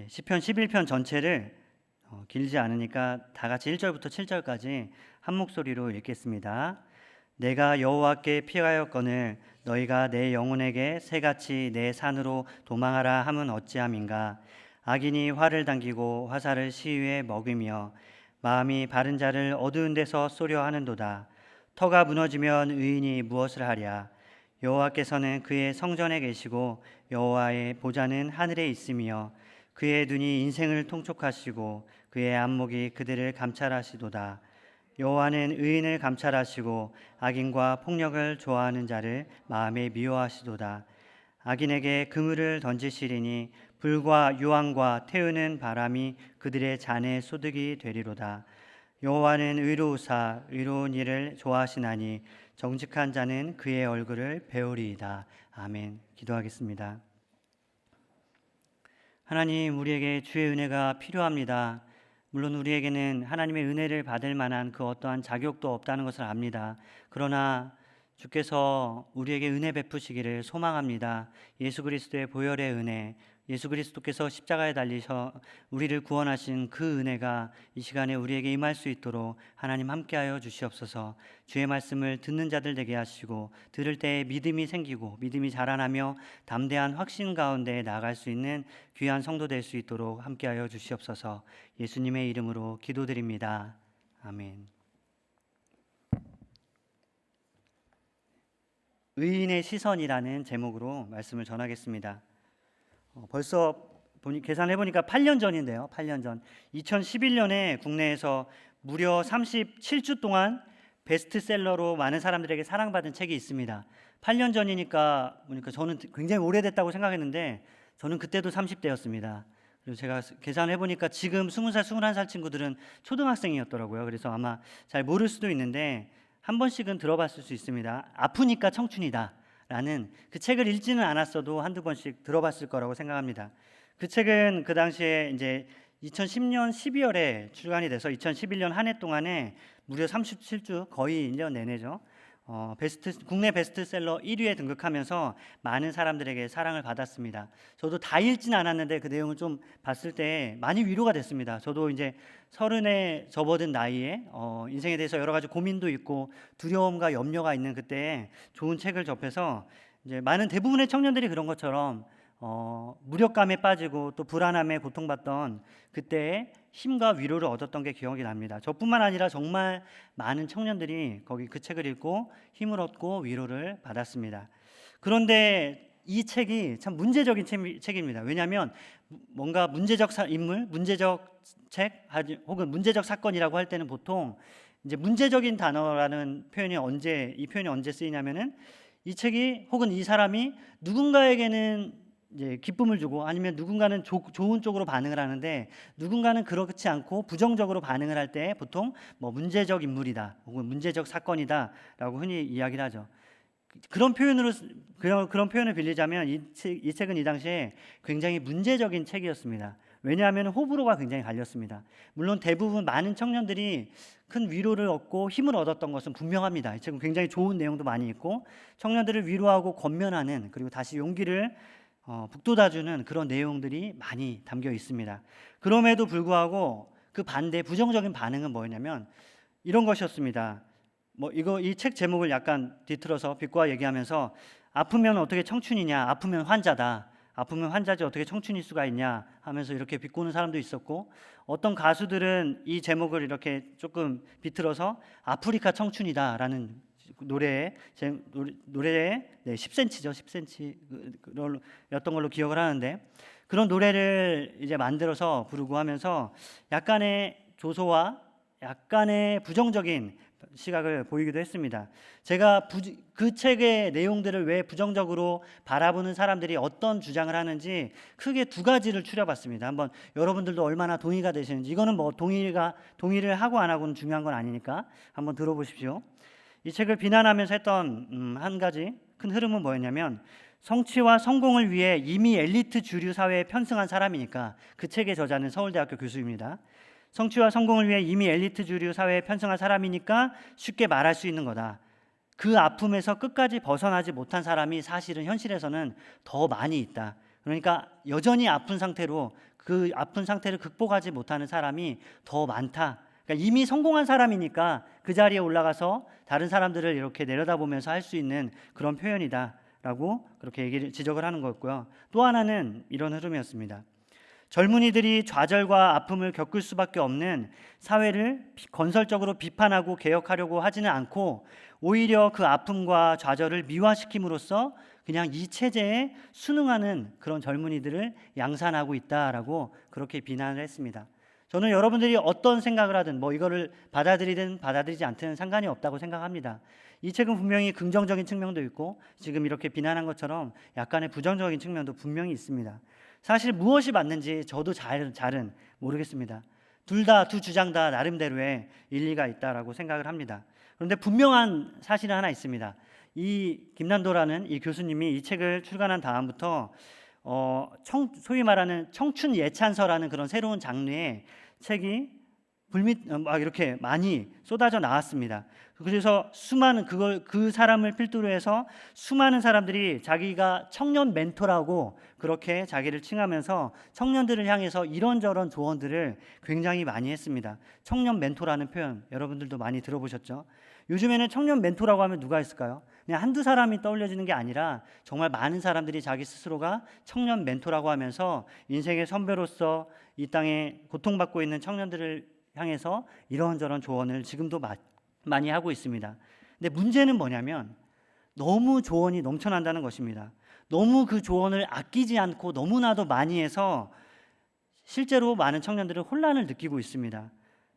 시편 11편 전체를 길지 않으니까 다 같이 1절부터 7절까지 한 목소리로 읽겠습니다. 내가 여호와께 피하였거늘 너희가 내 영혼에게 새같이 내 산으로 도망하라 함은 어찌함인가. 악인이 활을 당기고 화살을 시위에 먹으며 마음이 바른 자를 어두운 데서 쏘려 하는도다. 터가 무너지면 의인이 무엇을 하랴. 여호와께서는 그의 성전에 계시고 여호와의 보좌는 하늘에 있으며 그의 눈이 인생을 통촉하시고 그의 안목이 그들을 감찰하시도다. 여호와는 의인을 감찰하시고 악인과 폭력을 좋아하는 자를 마음에 미워하시도다. 악인에게 그물을 던지시리니 불과 유황과 태우는 바람이 그들의 잔에 소득이 되리로다. 여호와는 의로우사 의로운 일을 좋아하시나니 정직한 자는 그의 얼굴을 배우리이다. 아멘. 기도하겠습니다. 하나님, 우리에게 주의 은혜가 필요합니다. 물론 우리에게는 하나님의 은혜를 받을 만한 그 어떠한 자격도 없다는 것을 압니다. 그러나 주께서 우리에게 은혜 베푸시기를 소망합니다. 예수 그리스도의 보혈의 은혜, 예수 그리스도께서 십자가에 달리셔 우리를 구원하신 그 은혜가 이 시간에 우리에게 임할 수 있도록 하나님 함께하여 주시옵소서. 주의 말씀을 듣는 자들 되게 하시고 들을 때에 믿음이 생기고 믿음이 자라나며 담대한 확신 가운데 나아갈 수 있는 귀한 성도 될 수 있도록 함께하여 주시옵소서. 예수님의 이름으로 기도드립니다. 아멘. 의인의 시선이라는 제목으로 말씀을 전하겠습니다. 벌써 계산해 보니까 8년 전인데요. 8년 전 2011년에 국내에서 무려 37주 동안 베스트셀러로 많은 사람들에게 사랑받은 책이 있습니다. 8년 전이니까 보니까 저는 굉장히 오래됐다고 생각했는데 저는 그때도 30대였습니다. 그리고 제가 계산해 보니까 지금 20살, 21살 친구들은 초등학생이었더라고요. 그래서 아마 잘 모를 수도 있는데 한 번씩은 들어봤을 수 있습니다. 아프니까 청춘이다 라는 그 책을 읽지는 않았어도 한두 번씩 들어봤을 거라고 생각합니다. 그 책은 그 당시에 이제 2010년 12월에 출간이 돼서 2011년 한 해 동안에 무려 37주, 거의 1년 내내죠. 국내 베스트셀러 1위에 등극하면서 많은 사람들에게 사랑을 받았습니다. 저도 다 읽지는 않았는데 그 내용을 좀 봤을 때 많이 위로가 됐습니다. 저도 이제 30에 접어든 나이에 인생에 대해서 여러 가지 고민도 있고 두려움과 염려가 있는 그때에 좋은 책을 접해서 이제 많은 대부분의 청년들이 그런 것처럼 무력감에 빠지고 또 불안함에 고통받던 그때의 힘과 위로를 얻었던 게 기억이 납니다. 저뿐만 아니라 정말 많은 청년들이 거기 그 책을 읽고 힘을 얻고 위로를 받았습니다. 그런데 이 책이 참 문제적인 책입니다. 왜냐하면 뭔가 문제적 인물, 문제적 책 혹은 문제적 사건이라고 할 때는 보통 이제 문제적인 단어라는 이 표현이 언제 쓰이냐면은 이 책이 혹은 이 사람이 누군가에게는 이제 기쁨을 주고 아니면 누군가는 좋은 쪽으로 반응을 하는데 누군가는 그렇지 않고 부정적으로 반응을 할 때 보통 뭐 문제적 인물이다 혹은 문제적 사건이다라고 흔히 이야기를 하죠. 그런 표현을 빌리자면 이 책은 이 당시에 굉장히 문제적인 책이었습니다. 왜냐하면 호불호가 굉장히 갈렸습니다. 물론 대부분 많은 청년들이 큰 위로를 얻고 힘을 얻었던 것은 분명합니다. 이 책은 굉장히 좋은 내용도 많이 있고 청년들을 위로하고 권면하는 그리고 다시 용기를 북돋아주는 그런 내용들이 많이 담겨 있습니다. 그럼에도 불구하고 그 반대 부정적인 반응은 뭐였냐면 이런 것이었습니다. 이 책 제목을 약간 뒤틀어서 비꼬아 얘기하면서 아프면 어떻게 청춘이냐, 아프면 환자다, 아프면 환자지 어떻게 청춘일 수가 있냐 하면서 이렇게 비꼬는 사람도 있었고 어떤 가수들은 이 제목을 이렇게 조금 비틀어서 아프리카 청춘이다라는 노래에 10cm죠. 10cm 였던 걸로 기억을 하는데 그런 노래를 이제 만들어서 부르고 하면서 약간의 조소와 약간의 부정적인 시각을 보이기도 했습니다. 제가 그 책의 내용들을 왜 부정적으로 바라보는 사람들이 어떤 주장을 하는지 크게 두 가지를 추려봤습니다. 한번 여러분들도 얼마나 동의가 되시는지 이거는 뭐 동의를 하고 안 하고는 중요한 건 아니니까 한번 들어보십시오. 이 책을 비난하면서 했던 한 가지 큰 흐름은 뭐였냐면 성취와 성공을 위해 이미 엘리트 주류 사회에 편승한 사람이니까 그 책의 저자는 서울대학교 교수입니다. 성취와 성공을 위해 이미 엘리트 주류 사회에 편승한 사람이니까 쉽게 말할 수 있는 거다. 그 아픔에서 끝까지 벗어나지 못한 사람이 사실은 현실에서는 더 많이 있다. 그러니까 여전히 아픈 상태로 그 아픈 상태를 극복하지 못하는 사람이 더 많다. 그러니까 이미 성공한 사람이니까 그 자리에 올라가서 다른 사람들을 이렇게 내려다보면서 할 수 있는 그런 표현이다라고 그렇게 지적을 하는 거였고요. 또 하나는 이런 흐름이었습니다. 젊은이들이 좌절과 아픔을 겪을 수밖에 없는 사회를 건설적으로 비판하고 개혁하려고 하지는 않고 오히려 그 아픔과 좌절을 미화시킴으로써 그냥 이 체제에 순응하는 그런 젊은이들을 양산하고 있다라고 그렇게 비난을 했습니다. 저는 여러분들이 어떤 생각을 하든 이거를 받아들이든 받아들이지 않든 상관이 없다고 생각합니다. 이 책은 분명히 긍정적인 측면도 있고 지금 이렇게 비난한 것처럼 약간의 부정적인 측면도 분명히 있습니다. 사실 무엇이 맞는지 저도 잘은 모르겠습니다. 두 주장 다 나름대로의 일리가 있다라고 생각을 합니다. 그런데 분명한 사실은 하나 있습니다. 이 김난도라는 이 교수님이 이 책을 출간한 다음부터 소위 말하는 청춘 예찬서라는 그런 새로운 장르의 책이 이렇게 많이 쏟아져 나왔습니다. 그래서 수많은 그 사람을 필두로 해서 수많은 사람들이 자기가 청년 멘토라고 그렇게 자기를 칭하면서 청년들을 향해서 이런저런 조언들을 굉장히 많이 했습니다. 청년 멘토라는 표현 여러분들도 많이 들어보셨죠? 요즘에는 청년 멘토라고 하면 누가 있을까요? 그냥 한두 사람이 떠올려지는 게 아니라 정말 많은 사람들이 자기 스스로가 청년 멘토라고 하면서 인생의 선배로서 이 땅에 고통받고 있는 청년들을 향해서 이런저런 조언을 지금도 많이 하고 있습니다. 근데 문제는 뭐냐면 너무 조언이 넘쳐난다는 것입니다. 너무 그 조언을 아끼지 않고 너무나도 많이 해서 실제로 많은 청년들은 혼란을 느끼고 있습니다.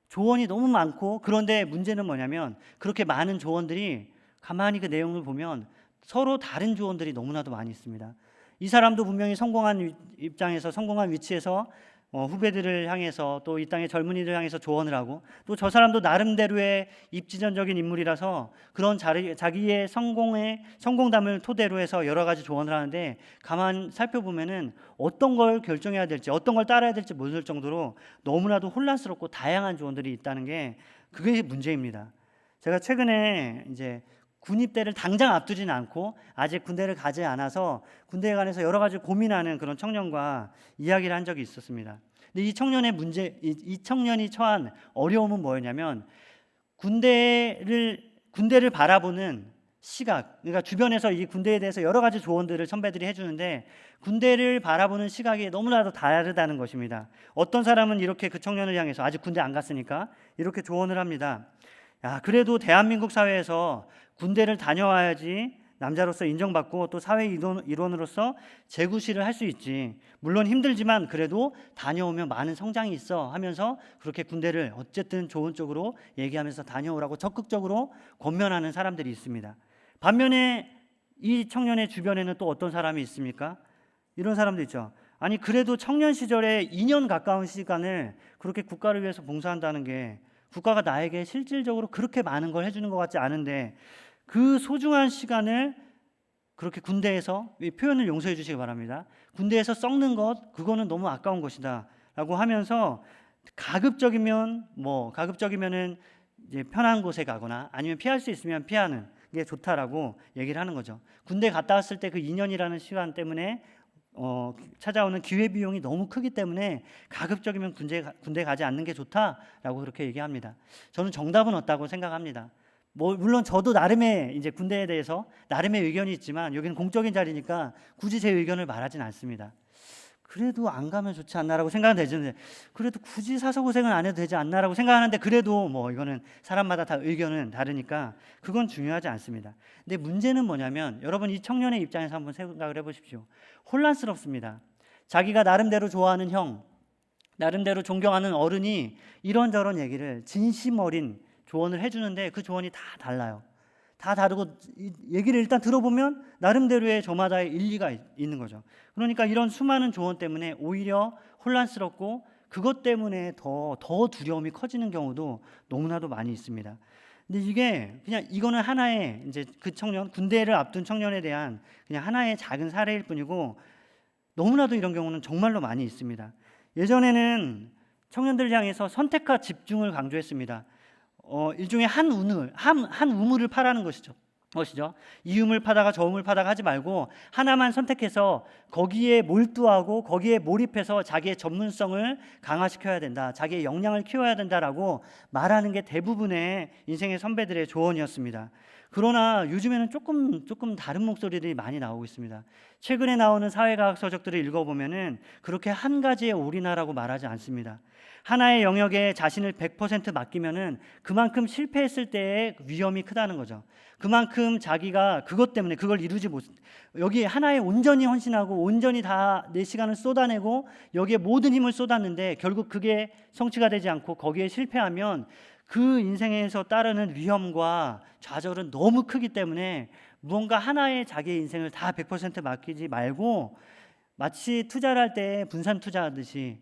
조언이 너무 많고 그런데 문제는 뭐냐면 그렇게 많은 조언들이 가만히 그 내용을 보면 서로 다른 조언들이 너무나도 많이 있습니다. 이 사람도 분명히 성공한 입장에서 성공한 위치에서 후배들을 향해서 또 이 땅의 젊은이들 향해서 조언을 하고 또 저 사람도 나름대로의 입지전적인 인물이라서 그런 자기의 성공담을 토대로 해서 여러 가지 조언을 하는데 가만 살펴보면은 어떤 걸 결정해야 될지 어떤 걸 따라야 될지 모를 정도로 너무나도 혼란스럽고 다양한 조언들이 있다는 게 그게 문제입니다. 제가 최근에 이제 군입대를 당장 앞두지는 않고 아직 군대를 가지 않아서 군대에 관해서 여러 가지 고민하는 그런 청년과 이야기를 한 적이 있었습니다. 근데 이 청년의 문제, 이 청년이 처한 어려움은 뭐였냐면 군대를 바라보는 시각, 그러니까 주변에서 이 군대에 대해서 여러 가지 조언들을 선배들이 해주는데 군대를 바라보는 시각이 너무나도 다르다는 것입니다. 어떤 사람은 이렇게 그 청년을 향해서 아직 군대 안 갔으니까 이렇게 조언을 합니다. 야, 그래도 대한민국 사회에서 군대를 다녀와야지 남자로서 인정받고 또 사회 일원으로서 재구실을 할 수 있지. 물론 힘들지만 그래도 다녀오면 많은 성장이 있어 하면서 그렇게 군대를 어쨌든 좋은 쪽으로 얘기하면서 다녀오라고 적극적으로 권면하는 사람들이 있습니다. 반면에 이 청년의 주변에는 또 어떤 사람이 있습니까? 이런 사람도 있죠. 아니 그래도 청년 시절에 2년 가까운 시간을 그렇게 국가를 위해서 봉사한다는 게 국가가 나에게 실질적으로 그렇게 많은 걸 해주는 것 같지 않은데 그 소중한 시간을 그렇게 군대에서, 이 표현을 용서해 주시기 바랍니다. 군대에서 썩는 그거는 너무 아까운 것이다 라고 하면서 가급적이면은 이제 편한 곳에 가거나 아니면 피할 수 있으면 피하는 게 좋다라고 얘기를 하는 거죠. 군대 갔다 왔을 때 그 2년이라는 시간 때문에 찾아오는 기회비용이 너무 크기 때문에 가급적이면 군대 가지 않는 게 좋다라고 그렇게 얘기합니다. 저는 정답은 없다고 생각합니다. 물론 저도 나름의 이제 군대에 대해서 나름의 의견이 있지만 여기는 공적인 자리니까 굳이 제 의견을 말하진 않습니다. 그래도 안 가면 좋지 않나라고 생각은 되는데 그래도 굳이 사서 고생은 안 해도 되지 않나라고 생각하는데 그래도 이거는 사람마다 다 의견은 다르니까 그건 중요하지 않습니다. 근데 문제는 뭐냐면 여러분 이 청년의 입장에서 한번 생각을 해보십시오. 혼란스럽습니다. 자기가 나름대로 좋아하는 형, 나름대로 존경하는 어른이 이런저런 얘기를 진심 어린 조언을 해주는데 그 조언이 다 달라요. 다 다르고 얘기를 일단 들어보면 나름대로의 저마다의 일리가 있는 거죠. 그러니까 이런 수많은 조언 때문에 오히려 혼란스럽고 그것 때문에 더 두려움이 커지는 경우도 너무나도 많이 있습니다. 근데 이거는 하나의 이제 그 청년, 군대를 앞둔 청년에 대한 그냥 하나의 작은 사례일 뿐이고 너무나도 이런 경우는 정말로 많이 있습니다. 예전에는 청년들을 향해서 선택과 집중을 강조했습니다. 일종의 한 우물을 파라는 것이죠. 것이죠. 이 우물 파다가 저 우물 파다가 하지 말고 하나만 선택해서 거기에 몰두하고 거기에 몰입해서 자기의 전문성을 강화시켜야 된다. 자기의 역량을 키워야 된다라고 말하는 게 대부분의 인생의 선배들의 조언이었습니다. 그러나 요즘에는 조금 다른 목소리들이 많이 나오고 있습니다. 최근에 나오는 사회과학 서적들을 읽어보면은 그렇게 한 가지에 올인하라고 말하지 않습니다. 하나의 영역에 자신을 100% 맡기면은 그만큼 실패했을 때의 위험이 크다는 거죠. 그만큼 자기가 그것 때문에 그걸 이루지 못, 여기 하나에 온전히 헌신하고 온전히 다 내 시간을 쏟아내고 여기에 모든 힘을 쏟았는데 결국 그게 성취가 되지 않고 거기에 실패하면 그 인생에서 따르는 위험과 좌절은 너무 크기 때문에 무언가 하나에 자기의 인생을 다 100% 맡기지 말고 마치 투자를 할 때 분산 투자하듯이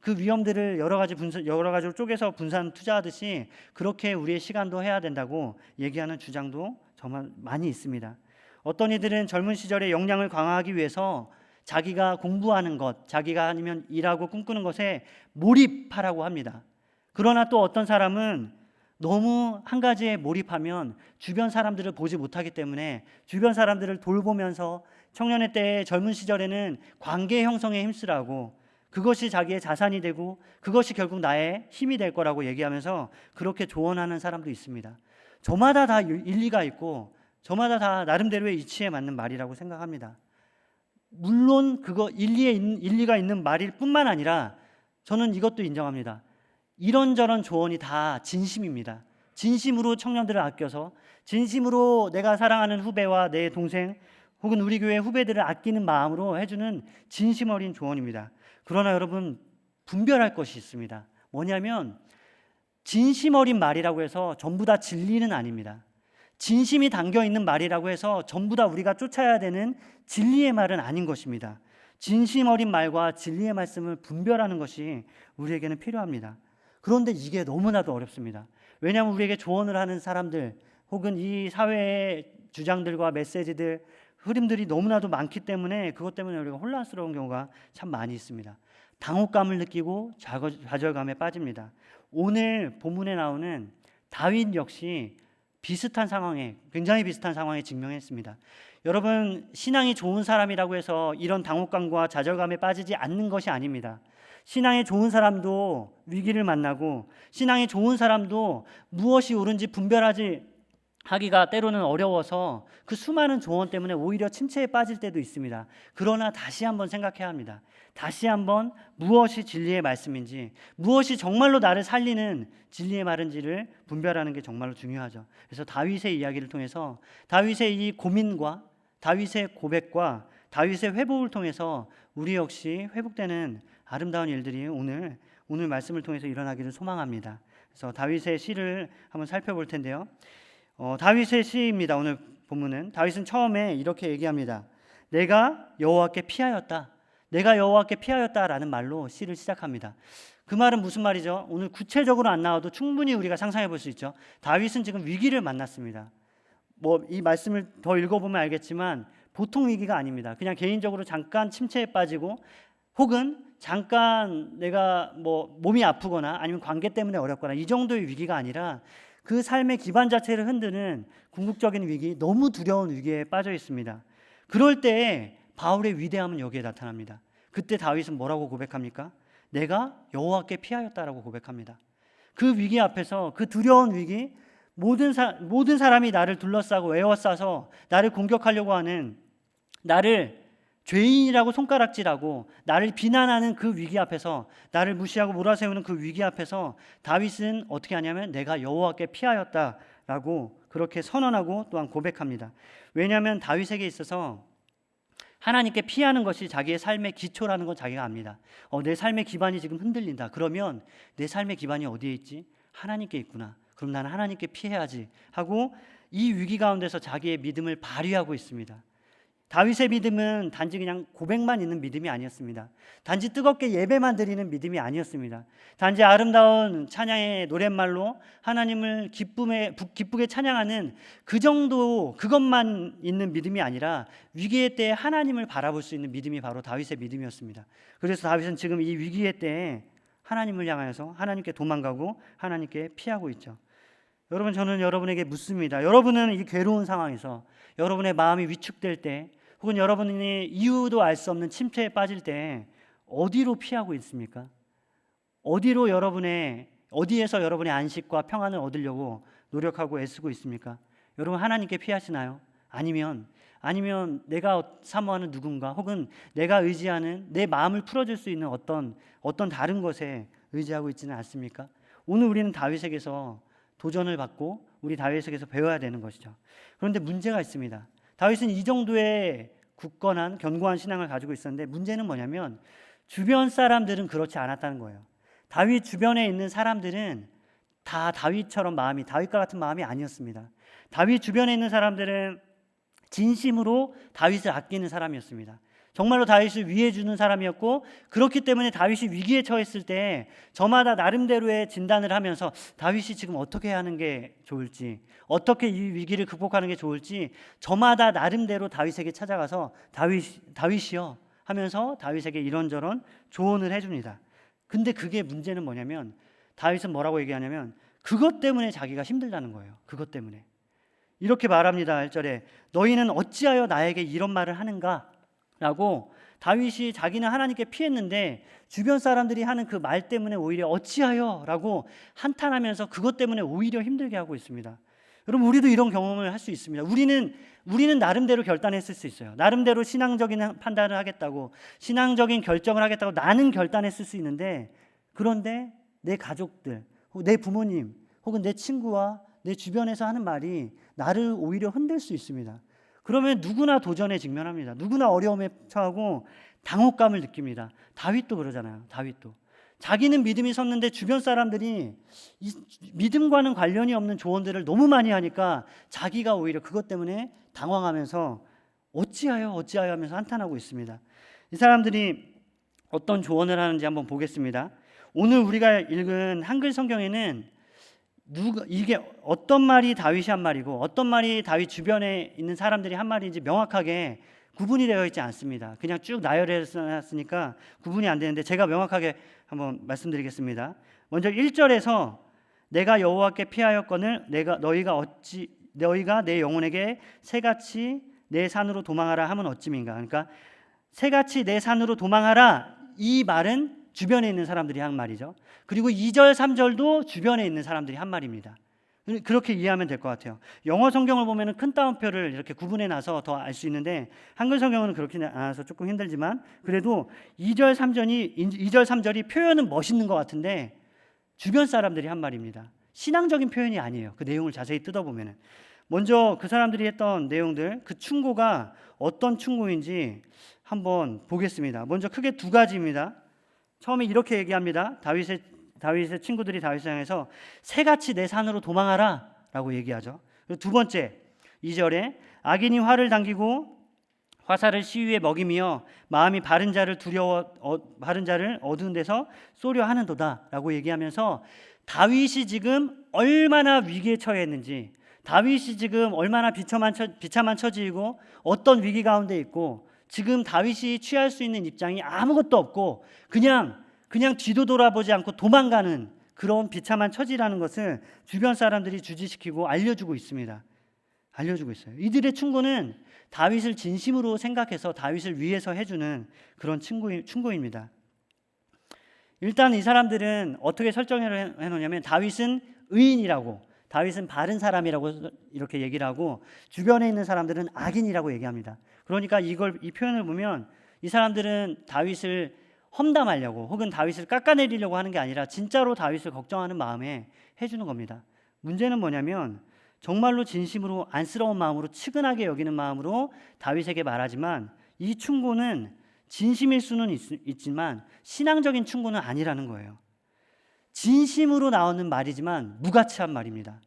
그 위험들을 여러 가지로 쪼개서 분산 투자하듯이 그렇게 우리의 시간도 해야 된다고 얘기하는 주장도 정말 많이 있습니다. 어떤 이들은 젊은 시절에 역량을 강화하기 위해서 자기가 공부하는 것, 자기가 아니면 일하고 꿈꾸는 것에 몰입하라고 합니다. 그러나 또 어떤 사람은 너무 한 가지에 몰입하면 주변 사람들을 보지 못하기 때문에 주변 사람들을 돌보면서 청년의 때에 젊은 시절에는 관계 형성에 힘쓰라고 그것이 자기의 자산이 되고 그것이 결국 나의 힘이 될 거라고 얘기하면서 그렇게 조언하는 사람도 있습니다. 저마다 다 일리가 있고 저마다 다 나름대로의 이치에 맞는 말이라고 생각합니다. 물론 그거 일리가 있는 말일 뿐만 아니라 저는 이것도 인정합니다. 이런저런 조언이 다 진심입니다. 진심으로 청년들을 아껴서 진심으로 내가 사랑하는 후배와 내 동생 혹은 우리 교회 후배들을 아끼는 마음으로 해주는 진심 어린 조언입니다. 그러나 여러분 분별할 것이 있습니다. 뭐냐면 진심 어린 말이라고 해서 전부 다 진리는 아닙니다. 진심이 담겨 있는 말이라고 해서 전부 다 우리가 쫓아야 되는 진리의 말은 아닌 것입니다. 진심 어린 말과 진리의 말씀을 분별하는 것이 우리에게는 필요합니다. 그런데 이게 너무나도 어렵습니다. 왜냐하면 우리에게 조언을 하는 사람들 혹은 이 사회의 주장들과 메시지들 흐름들이 너무나도 많기 때문에 그것 때문에 우리가 혼란스러운 경우가 참 많이 있습니다. 당혹감을 느끼고 좌절감에 빠집니다. 오늘 본문에 나오는 다윗 역시 굉장히 비슷한 상황에 직면했습니다. 여러분, 신앙이 좋은 사람이라고 해서 이런 당혹감과 좌절감에 빠지지 않는 것이 아닙니다. 신앙이 좋은 사람도 위기를 만나고 신앙이 좋은 사람도 무엇이 옳은지 하기가 때로는 어려워서 그 수많은 조언 때문에 오히려 침체에 빠질 때도 있습니다. 그러나 다시 한번 생각해야 합니다. 다시 한번 무엇이 진리의 말씀인지, 무엇이 정말로 나를 살리는 진리의 말인지를 분별하는 게 정말로 중요하죠. 그래서 다윗의 이야기를 통해서 다윗의 이 고민과 다윗의 고백과 다윗의 회복을 통해서 우리 역시 회복되는 아름다운 일들이 오늘 말씀을 통해서 일어나기를 소망합니다. 그래서 다윗의 시를 한번 살펴볼 텐데요. 다윗의 시입니다. 오늘 본문은 다윗은 처음에 이렇게 얘기합니다. 내가 여호와께 피하였다라는 말로 시를 시작합니다. 그 말은 무슨 말이죠? 오늘 구체적으로 안 나와도 충분히 우리가 상상해 볼 수 있죠. 다윗은 지금 위기를 만났습니다. 이 말씀을 더 읽어보면 알겠지만 보통 위기가 아닙니다. 그냥 개인적으로 잠깐 침체에 빠지고 혹은 잠깐 내가 몸이 아프거나 아니면 관계 때문에 어렵거나 이 정도의 위기가 아니라 그 삶의 기반 자체를 흔드는 궁극적인 위기, 너무 두려운 위기에 빠져 있습니다. 그럴 때 바울의 위대함은 여기에 나타납니다. 그때 다윗은 뭐라고 고백합니까? 내가 여호와께 피하였다라고 고백합니다. 그 위기 앞에서, 그 두려운 위기, 모든 사람이 나를 둘러싸고 에워싸서 나를 공격하려고 하는, 나를 죄인이라고 손가락질하고 나를 비난하는 그 위기 앞에서, 나를 무시하고 몰아세우는 그 위기 앞에서 다윗은 어떻게 하냐면 내가 여호와께 피하였다라고 그렇게 선언하고 또한 고백합니다. 왜냐하면 다윗에게 있어서 하나님께 피하는 것이 자기의 삶의 기초라는 건 자기가 압니다. 내 삶의 기반이 지금 흔들린다. 그러면 내 삶의 기반이 어디에 있지? 하나님께 있구나. 그럼 나는 하나님께 피해야지 하고 이 위기 가운데서 자기의 믿음을 발휘하고 있습니다. 다윗의 믿음은 단지 그냥 고백만 있는 믿음이 아니었습니다. 단지 뜨겁게 예배만 드리는 믿음이 아니었습니다. 단지 아름다운 찬양의 노랫말로 하나님을 기쁘게 찬양하는 그 정도, 그것만 있는 믿음이 아니라 위기의 때에 하나님을 바라볼 수 있는 믿음이 바로 다윗의 믿음이었습니다. 그래서 다윗은 지금 이 위기의 때에 하나님을 향하여서 하나님께 도망가고 하나님께 피하고 있죠. 여러분, 저는 여러분에게 묻습니다. 여러분은 이 괴로운 상황에서 여러분의 마음이 위축될 때, 혹은 여러분이 이유도 알 수 없는 침체에 빠질 때 어디로 피하고 있습니까? 어디에서 여러분의 안식과 평안을 얻으려고 노력하고 애쓰고 있습니까? 여러분, 하나님께 피하시나요? 아니면 내가 사모하는 누군가, 혹은 내가 의지하는, 내 마음을 풀어줄 수 있는 어떤 다른 것에 의지하고 있지는 않습니까? 오늘 우리는 다윗에게서 도전을 받고 우리 다윗에게서 배워야 되는 것이죠. 그런데 문제가 있습니다. 다윗은 이 정도의 굳건한 견고한 신앙을 가지고 있었는데, 문제는 뭐냐면 주변 사람들은 그렇지 않았다는 거예요. 다윗 주변에 있는 사람들은 다 다윗과 같은 마음이 아니었습니다. 다윗 주변에 있는 사람들은 진심으로 다윗을 아끼는 사람이었습니다. 정말로 다윗을 위해주는 사람이었고, 그렇기 때문에 다윗이 위기에 처했을 때 저마다 나름대로의 진단을 하면서 다윗이 지금 어떻게 하는 게 좋을지, 어떻게 이 위기를 극복하는 게 좋을지 저마다 나름대로 다윗에게 찾아가서 다윗이요 하면서 다윗에게 이런저런 조언을 해줍니다. 근데 그게 문제는 뭐냐면, 다윗은 뭐라고 얘기하냐면 그것 때문에 자기가 힘들다는 거예요. 그것 때문에 이렇게 말합니다. 1절에 너희는 어찌하여 나에게 이런 말을 하는가? 라고, 다윗이 자기는 하나님께 피했는데 주변 사람들이 하는 그 말 때문에 오히려 어찌하여 라고 한탄하면서 그것 때문에 오히려 힘들게 하고 있습니다. 여러분, 우리도 이런 경험을 할 수 있습니다. 우리는 나름대로 결단했을 수 있어요. 나름대로 신앙적인 판단을 하겠다고, 신앙적인 결정을 하겠다고 나는 결단했을 수 있는데, 그런데 내 가족들, 내 부모님, 혹은 내 친구와 내 주변에서 하는 말이 나를 오히려 흔들 수 있습니다. 그러면 누구나 도전에 직면합니다. 누구나 어려움에 처하고 당혹감을 느낍니다. 다윗도 그러잖아요. 다윗도 자기는 믿음이 섰는데 주변 사람들이 이 믿음과는 관련이 없는 조언들을 너무 많이 하니까 자기가 오히려 그것 때문에 당황하면서 어찌하여 하면서 한탄하고 있습니다. 이 사람들이 어떤 조언을 하는지 한번 보겠습니다. 오늘 우리가 읽은 한글 성경에는 이게 어떤 말이 다윗이 한 말이고 어떤 말이 다윗 주변에 있는 사람들이 한 말인지 명확하게 구분이 되어 있지 않습니다. 그냥 쭉 나열해놨으니까 구분이 안 되는데, 제가 명확하게 한번 말씀드리겠습니다. 먼저 1절에서 내가 여호와께 피하였거늘 너희가 내 영혼에게 새같이 내 산으로 도망하라 하면 어찌민가. 그러니까 새같이 내 산으로 도망하라, 이 말은 주변에 있는 사람들이 한 말이죠. 그리고 2절 3절도 주변에 있는 사람들이 한 말입니다. 그렇게 이해하면 될 것 같아요. 영어 성경을 보면 큰 따옴표를 이렇게 구분해 놔서 더 알 수 있는데, 한글 성경은 그렇게 않아서 조금 힘들지만, 그래도 2절 3절이 표현은 멋있는 것 같은데 주변 사람들이 한 말입니다. 신앙적인 표현이 아니에요. 그 내용을 자세히 뜯어보면. 먼저 그 사람들이 했던 내용들, 그 충고가 어떤 충고인지 한번 보겠습니다. 먼저 크게 두 가지입니다. 처음에 이렇게 얘기합니다. 다윗의 친구들이 다윗을 향해서 새같이 내 산으로 도망하라 라고 얘기하죠. 그리고 두 번째 2절에 악인이 활을 당기고 화살을 시위에 먹이며 마음이 바른 자를 어두운 데서 쏘려 하는도다 라고 얘기하면서 다윗이 지금 얼마나 위기에 처해 있는지, 다윗이 지금 얼마나 비참한 처지이고 어떤 위기 가운데 있고, 지금 다윗이 취할 수 있는 입장이 아무것도 없고 그냥 뒤도 돌아보지 않고 도망가는 그런 비참한 처지라는 것을 주변 사람들이 주지시키고 알려주고 있습니다. 알려주고 있어요. 이들의 충고는 다윗을 진심으로 생각해서 다윗을 위해서 해주는 그런 충고입니다. 일단 이 사람들은 어떻게 설정을 해놓냐면 다윗은 의인이라고, 다윗은 바른 사람이라고 이렇게 얘기를 하고, 주변에 있는 사람들은 악인이라고 얘기합니다. 그러니까 이 표현을 보면 이 사람들은 다윗을 험담하려고 혹은 다윗을 깎아내리려고 하는 게 아니라 진짜로 다윗을 걱정하는 마음에 해주는 겁니다. 문제는 뭐냐면 정말로 진심으로 안쓰러운 마음으로, 측은하게 여기는 마음으로 다윗에게 말하지만, 이 충고는 진심일 수는 있지만 신앙적인 충고는 아니라는 거예요. 진심으로 나오는 말이지만 무가치한 말입니다.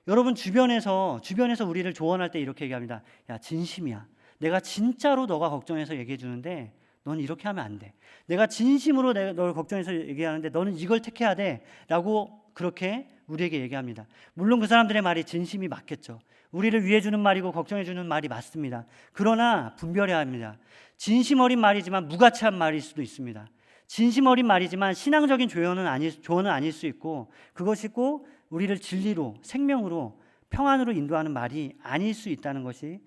여러분, 주변에서 우리를 조언할 때 이렇게 얘기합니다. 야, 진심이야. 내가 진짜로 너가 걱정해서 얘기해 주는데 넌 이렇게 하면 안 돼. 내가 진심으로 너를 걱정해서 얘기하는데 너는 이걸 택해야 돼 라고 그렇게 우리에게 얘기합니다. 물론 그 사람들의 말이 진심이 맞겠죠. 우리를 위해 주는 말이고 걱정해 주는 말이 맞습니다. 그러나 분별해야 합니다. 진심 어린 말이지만 무가치한 말일 수도 있습니다. 진심 어린 말이지만 신앙적인 조언은 아닐 수 있고, 그것이 꼭 우리를 진리로, 생명으로, 평안으로 인도하는 말이 아닐 수 있다는 것이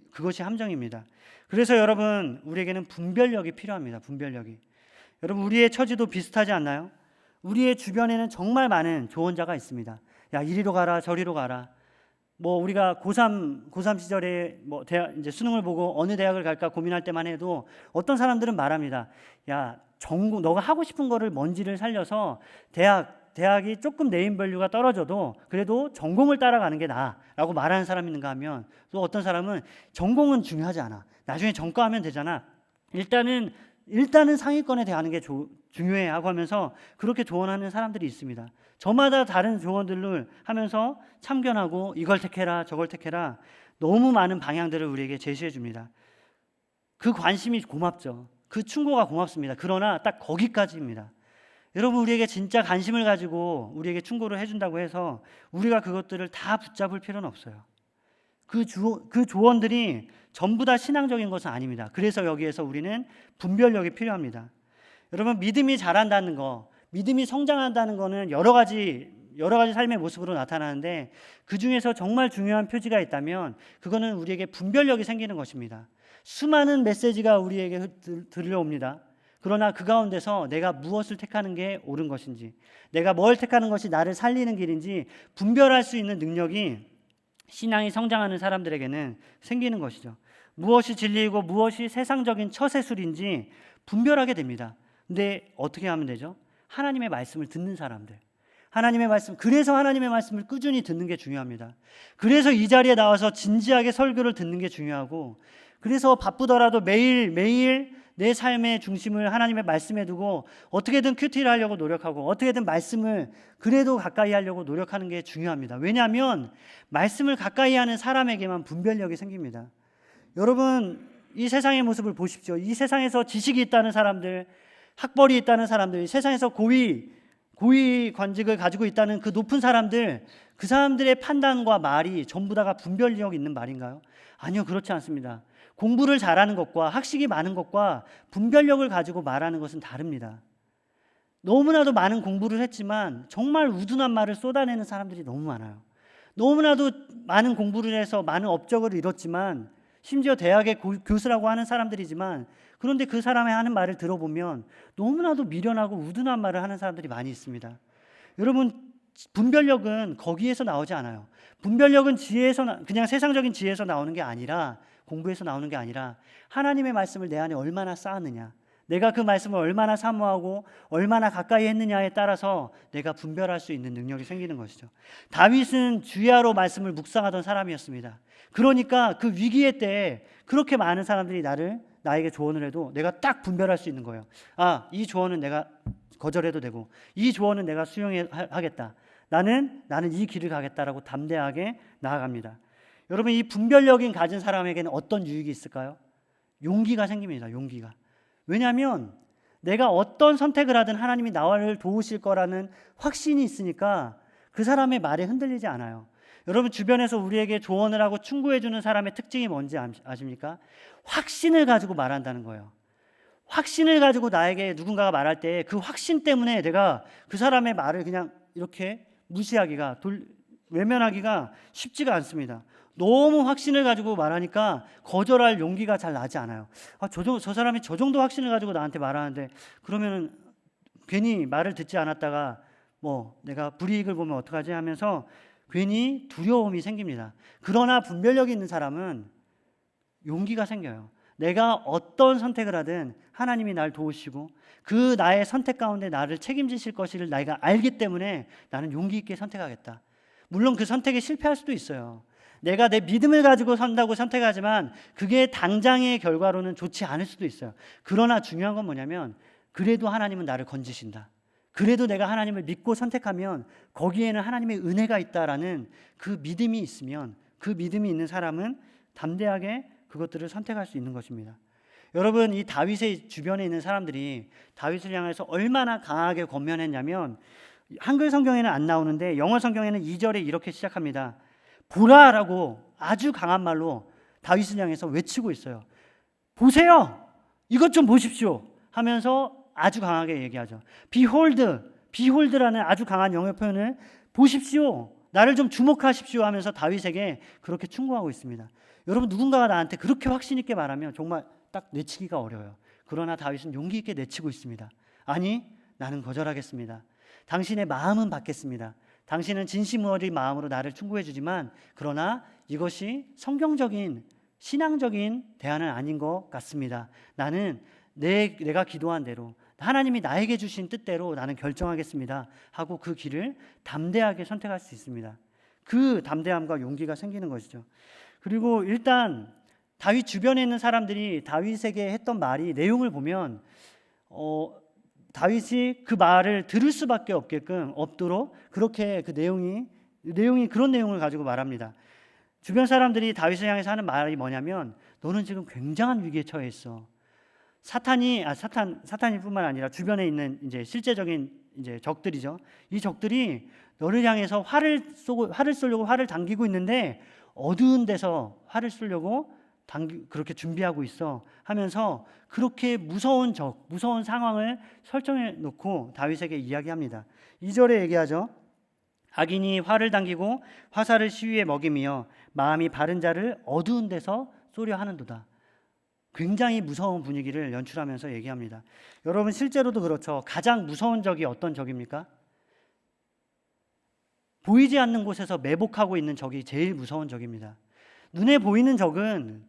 그것이 함정입니다. 그래서 여러분, 우리에게는 분별력이 필요합니다. 분별력이. 여러분, 우리의 처지도 비슷하지 않나요? 우리의 주변에는 정말 많은 조언자가 있습니다. 야, 이리로 가라, 저리로 가라. 뭐 우리가 고3 시절에 뭐 대학 이제 수능을 보고 어느 대학을 갈까 고민할 때만 해도 어떤 사람들은 말합니다. 야, 전공 너가 하고 싶은 거를 먼지를 살려서 대학이 조금 네임밸류가 떨어져도 그래도 전공을 따라가는 게 나아라고 말하는 사람이 있는가 하면, 또 어떤 사람은 전공은 중요하지 않아. 나중에 전과하면 되잖아. 일단은 상위권에 대하는 게 중요해 하고 하면서 그렇게 조언하는 사람들이 있습니다. 저마다 다른 조언들을 하면서 참견하고 이걸 택해라 저걸 택해라 너무 많은 방향들을 우리에게 제시해 줍니다. 그 관심이 고맙죠. 그 충고가 고맙습니다. 그러나 딱 거기까지입니다. 여러분, 우리에게 진짜 관심을 가지고 우리에게 충고를 해준다고 해서 우리가 그것들을 다 붙잡을 필요는 없어요. 그 조언들이 전부 다 신앙적인 것은 아닙니다. 그래서 여기에서 우리는 분별력이 필요합니다. 여러분, 믿음이 자란다는 거, 믿음이 성장한다는 거는 여러 가지 삶의 모습으로 나타나는데, 그 중에서 정말 중요한 표지가 있다면 그거는 우리에게 분별력이 생기는 것입니다. 수많은 메시지가 우리에게 들려옵니다. 그러나 그 가운데서 내가 무엇을 택하는 게 옳은 것인지, 내가 뭘 택하는 것이 나를 살리는 길인지 분별할 수 있는 능력이 신앙이 성장하는 사람들에게는 생기는 것이죠. 무엇이 진리이고 무엇이 세상적인 처세술인지 분별하게 됩니다. 근데 어떻게 하면 되죠? 하나님의 말씀을 듣는 사람들, 그래서 하나님의 말씀을 꾸준히 듣는 게 중요합니다. 그래서 이 자리에 나와서 진지하게 설교를 듣는 게 중요하고, 그래서 바쁘더라도 매일 내 삶의 중심을 하나님의 말씀에 두고 어떻게든 큐티를 하려고 노력하고 어떻게든 말씀을 그래도 가까이 하려고 노력하는 게 중요합니다. 왜냐하면 말씀을 가까이 하는 사람에게만 분별력이 생깁니다. 여러분, 이 세상의 모습을 보십시오. 이 세상에서 지식이 있다는 사람들, 학벌이 있다는 사람들, 세상에서 고위 관직을 가지고 있다는 그 높은 사람들, 그 사람들의 판단과 말이 전부 다가 분별력 있는 말인가요? 아니요, 그렇지 않습니다. 공부를 잘하는 것과 학식이 많은 것과 분별력을 가지고 말하는 것은 다릅니다. 너무나도 많은 공부를 했지만 정말 우둔한 말을 쏟아내는 사람들이 너무 많아요. 너무나도 많은 공부를 해서 많은 업적을 이뤘지만, 심지어 대학의 교수라고 하는 사람들이지만, 그런데 그 사람의 하는 말을 들어보면 너무나도 미련하고 우둔한 말을 하는 사람들이 많이 있습니다. 여러분, 분별력은 거기에서 나오지 않아요. 분별력은 그냥 세상적인 지혜에서 나오는 게 아니라, 공부에서 나오는 게 아니라 하나님의 말씀을 내 안에 얼마나 쌓았느냐, 내가 그 말씀을 얼마나 사모하고 얼마나 가까이 했느냐에 따라서 내가 분별할 수 있는 능력이 생기는 것이죠. 다윗은 주야로 말씀을 묵상하던 사람이었습니다. 그러니까 그 위기의 때에 그렇게 많은 사람들이 나에게 조언을 해도 내가 딱 분별할 수 있는 거예요. 아, 이 조언은 내가 거절해도 되고 이 조언은 내가 수용하겠다. 나는 이 길을 가겠다라고 담대하게 나아갑니다. 여러분, 이 분별력이 가진 사람에게는 어떤 유익이 있을까요? 용기가 생깁니다. 용기가. 왜냐하면 내가 어떤 선택을 하든 하나님이 나를 도우실 거라는 확신이 있으니까 그 사람의 말에 흔들리지 않아요. 여러분, 주변에서 우리에게 조언을 하고 충고해 주는 사람의 특징이 뭔지 아십니까? 확신을 가지고 말한다는 거예요. 확신을 가지고 나에게 누군가가 말할 때 그 확신 때문에 내가 그 사람의 말을 그냥 이렇게 무시하기가, 외면하기가 쉽지가 않습니다. 너무 확신을 가지고 말하니까 거절할 용기가 잘 나지 않아요. 저 사람이 저 정도 확신을 가지고 나한테 말하는데 그러면 괜히 말을 듣지 않았다가 내가 불이익을 보면 어떡하지 하면서 괜히 두려움이 생깁니다. 그러나 분별력이 있는 사람은 용기가 생겨요. 내가 어떤 선택을 하든 하나님이 날 도우시고 그 나의 선택 가운데 나를 책임지실 것을 내가 알기 때문에 나는 용기 있게 선택하겠다. 물론 그 선택에 실패할 수도 있어요. 내가 내 믿음을 가지고 산다고 선택하지만 그게 당장의 결과로는 좋지 않을 수도 있어요. 그러나 중요한 건 뭐냐면 그래도 하나님은 나를 건지신다. 그래도 내가 하나님을 믿고 선택하면 거기에는 하나님의 은혜가 있다라는 그 믿음이 있으면, 그 믿음이 있는 사람은 담대하게 그것들을 선택할 수 있는 것입니다. 여러분, 이 다윗의 주변에 있는 사람들이 다윗을 향해서 얼마나 강하게 권면했냐면, 한글 성경에는 안 나오는데 영어 성경에는 2절에 이렇게 시작합니다. 보라라고 아주 강한 말로 다윗을 향해서 외치고 있어요. 보세요, 이것 좀 보십시오 하면서 아주 강하게 얘기하죠. behold라는 아주 강한 영어 표현을 보십시오. 나를 좀 주목하십시오 하면서 다윗에게 그렇게 충고하고 있습니다. 여러분, 누군가가 나한테 그렇게 확신 있게 말하면 정말 딱 내치기가 어려워요. 그러나 다윗은 용기 있게 내치고 있습니다. 아니, 나는 거절하겠습니다. 당신의 마음은 받겠습니다. 당신은 진심 어린 마음으로 나를 충고해 주지만 그러나 이것이 성경적인 신앙적인 대안은 아닌 것 같습니다. 나는 내가 기도한 대로 하나님이 나에게 주신 뜻대로 나는 결정하겠습니다 하고 그 길을 담대하게 선택할 수 있습니다. 그 담대함과 용기가 생기는 것이죠. 그리고 일단 다윗 주변에 있는 사람들이 다윗에게 했던 말이 내용을 보면 다윗이 그 말을 들을 수밖에 없도록 그렇게 그 내용이 그런 내용을 가지고 말합니다. 주변 사람들이 다윗을 향해서 하는 말이 뭐냐면 너는 지금 굉장한 위기에 처해 있어. 사탄이뿐만 아니라 주변에 있는 이제 실제적인 이제 적들이죠. 이 적들이 너를 향해서 활을 쏘려고 활을 당기고 있는데 어두운 데서 활을 쏘려고 그렇게 준비하고 있어 하면서 그렇게 무서운 상황을 설정해 놓고 다윗에게 이야기합니다. 2절에 얘기하죠. 악인이 활을 당기고 화살을 시위에 먹이며 마음이 바른 자를 어두운 데서 쏘려 하는도다. 굉장히 무서운 분위기를 연출하면서 얘기합니다. 여러분, 실제로도 그렇죠. 가장 무서운 적이 어떤 적입니까? 보이지 않는 곳에서 매복하고 있는 적이 제일 무서운 적입니다. 눈에 보이는 적은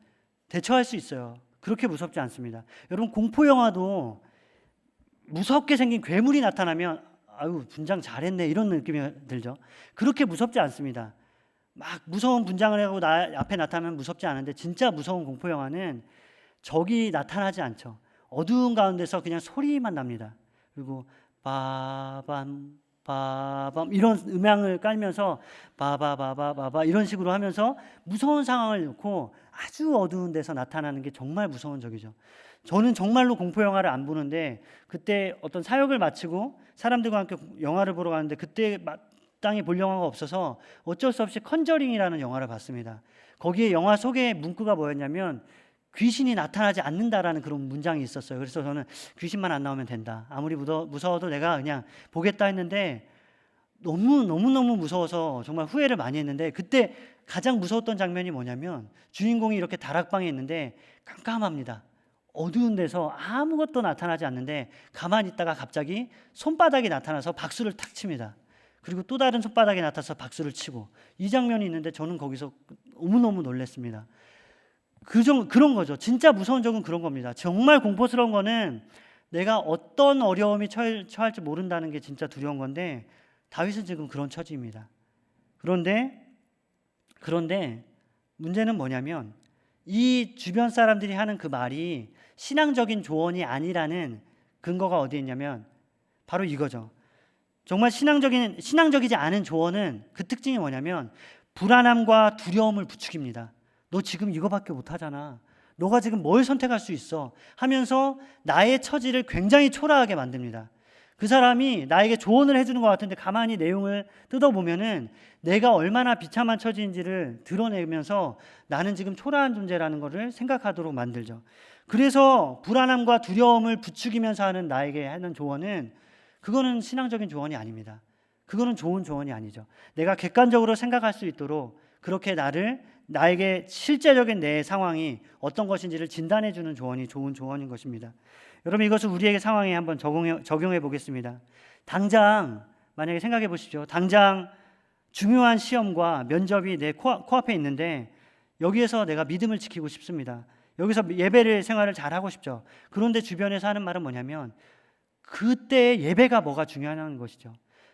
대처할 수 있어요. 그렇게 무섭지 않습니다. 여러분, 공포 영화도 무섭게 생긴 괴물이 나타나면 아유, 분장 잘했네 이런 느낌이 들죠. 그렇게 무섭지 않습니다. 막 무서운 분장을 하고 나 앞에 나타나면 무섭지 않은데 진짜 무서운 공포 영화는 적이 나타나지 않죠. 어두운 가운데서 그냥 소리만 납니다. 그리고 바밤 이런 음향을 깔면서 바바바바바바 이런 식으로 하면서 무서운 상황을 놓고 아주 어두운 데서 나타나는 게 정말 무서운 적이죠. 저는 정말로 공포 영화를 안 보는데 그때 어떤 사역을 마치고 사람들과 함께 영화를 보러 가는데 그때 마땅히 볼 영화가 없어서 어쩔 수 없이 컨저링이라는 영화를 봤습니다. 거기에 영화 속의 문구가 뭐였냐면 귀신이 나타나지 않는다라는 그런 문장이 있었어요. 그래서 저는 귀신만 안 나오면 된다. 아무리 무서워도 내가 그냥 보겠다 했는데 너무너무 무서워서 정말 후회를 많이 했는데 그때 가장 무서웠던 장면이 뭐냐면 주인공이 이렇게 다락방에 있는데 깜깜합니다. 어두운 데서 아무것도 나타나지 않는데 가만히 있다가 갑자기 손바닥이 나타나서 박수를 탁 칩니다. 그리고 또 다른 손바닥이 나타나서 박수를 치고 이 장면이 있는데 저는 거기서 너무너무 놀랐습니다. 그런 거죠. 진짜 무서운 적은 그런 겁니다. 정말 공포스러운 거는 내가 어떤 어려움이 처할지 모른다는 게 진짜 두려운 건데 다윗은 지금 그런 처지입니다. 그런데 문제는 뭐냐면 이 주변 사람들이 하는 그 말이 신앙적인 조언이 아니라는 근거가 어디에 있냐면 바로 이거죠. 정말 신앙적이지 않은 조언은 그 특징이 뭐냐면 불안함과 두려움을 부추깁니다. 너 지금 이거밖에 못하잖아. 너가 지금 뭘 선택할 수 있어? 하면서 나의 처지를 굉장히 초라하게 만듭니다. 그 사람이 나에게 조언을 해주는 것 같은데 가만히 내용을 뜯어보면은 내가 얼마나 비참한 처지인지를 드러내면서 나는 지금 초라한 존재라는 것을 생각하도록 만들죠. 그래서 불안함과 두려움을 부추기면서 나에게 하는 조언은 그거는 신앙적인 조언이 아닙니다. 그거는 좋은 조언이 아니죠. 내가 객관적으로 생각할 수 있도록 그렇게 나에게 실제적인 내 상황이 어떤 것인지를 진단해 주는 조언이 좋은 조언인 것입니다. 여러분, 이것을 우리에게 상황에 한번 적용해 보겠습니다. 당장 만약에 생각해 보십시오. 당장 중요한 시험과 면접이 내 코앞에 있는데 여기에서 내가 믿음을 지키고 싶습니다. 여기서 생활을 잘 하고 싶죠. 그런데 주변에서 하는 말은 뭐냐면 그때 예배가 뭐가 중요하다는 것이죠.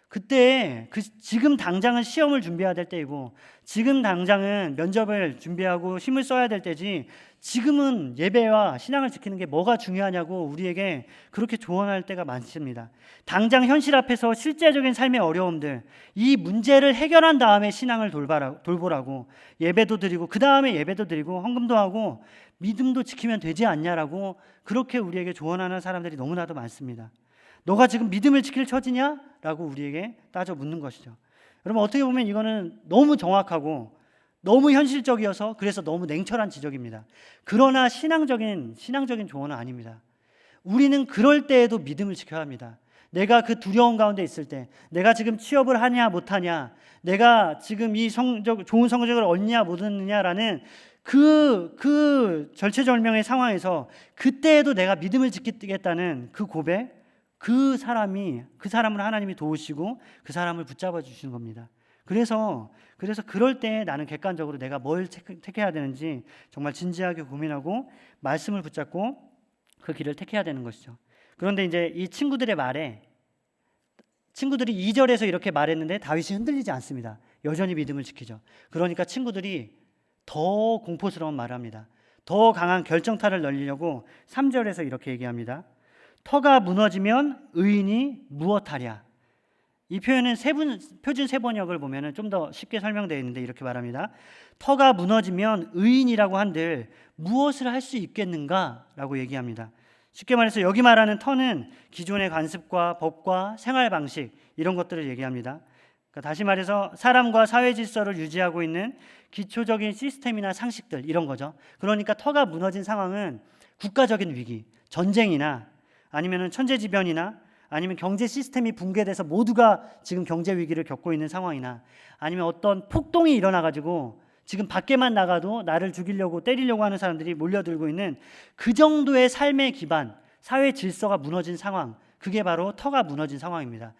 그때 지금 당장은 시험을 준비해야 될 때이고 지금 당장은 면접을 준비하고 힘을 써야 될 때지 지금은 예배와 신앙을 지키는 게 뭐가 중요하냐고 우리에게 그렇게 조언할 때가 많습니다. 당장 현실 앞에서 실제적인 삶의 어려움들, 이 문제를 해결한 다음에 신앙을 돌보라고 예배도 드리고 그 다음에 예배도 드리고 헌금도 하고 믿음도 지키면 되지 않냐라고 그렇게 우리에게 조언하는 사람들이 너무나도 많습니다. 너가 지금 믿음을 지킬 처지냐? 라고 우리에게 따져 묻는 것이죠. 여러분, 어떻게 보면 이거는 너무 정확하고 너무 현실적이어서 그래서 너무 냉철한 지적입니다. 그러나 신앙적인 조언은 아닙니다. 우리는 그럴 때에도 믿음을 지켜야 합니다. 내가 그 두려움 가운데 있을 때, 내가 지금 취업을 하냐 못하냐, 내가 지금 이 좋은 성적을 얻냐 못 얻느냐라는 그 절체절명의 상황에서 그때에도 내가 믿음을 지키겠다는 그 고백, 그 사람을 하나님이 도우시고 그 사람을 붙잡아 주시는 겁니다. 그래서 그럴 때 나는 객관적으로 내가 뭘 택해야 되는지 정말 진지하게 고민하고 말씀을 붙잡고 그 길을 택해야 되는 것이죠. 그런데 이제 이 친구들이 2절에서 이렇게 말했는데 다윗이 흔들리지 않습니다. 여전히 믿음을 지키죠. 그러니까 친구들이 더 공포스러운 말을 합니다. 더 강한 결정타를 날리려고 3절에서 이렇게 얘기합니다. 터가 무너지면 의인이 무엇하랴. 이 표현은 표준 세번역을 보면 좀 더 쉽게 설명되어 있는데 이렇게 말합니다. 터가 무너지면 의인이라고 한들 무엇을 할 수 있겠는가? 라고 얘기합니다. 쉽게 말해서 여기 말하는 터는 기존의 관습과 법과 생활 방식 이런 것들을 얘기합니다. 그러니까 다시 말해서 사람과 사회 질서를 유지하고 있는 기초적인 시스템이나 상식들 이런 거죠. 그러니까 터가 무너진 상황은 국가적인 위기, 전쟁이나 아니면 천재지변이나 아니면 경제 시스템이 붕괴돼서 모두가 지금 경제 위기를 겪고 있는 상황이나 아니면 어떤 폭동이 일어나가지고 지금 밖에만 나가도 나를 죽이려고 때리려고 하는 사람들이 몰려들고 있는 그 정도의 삶의 기반, 사회 질서가 무너진 상황, 그게 바로 터가 무너진 상황입니다.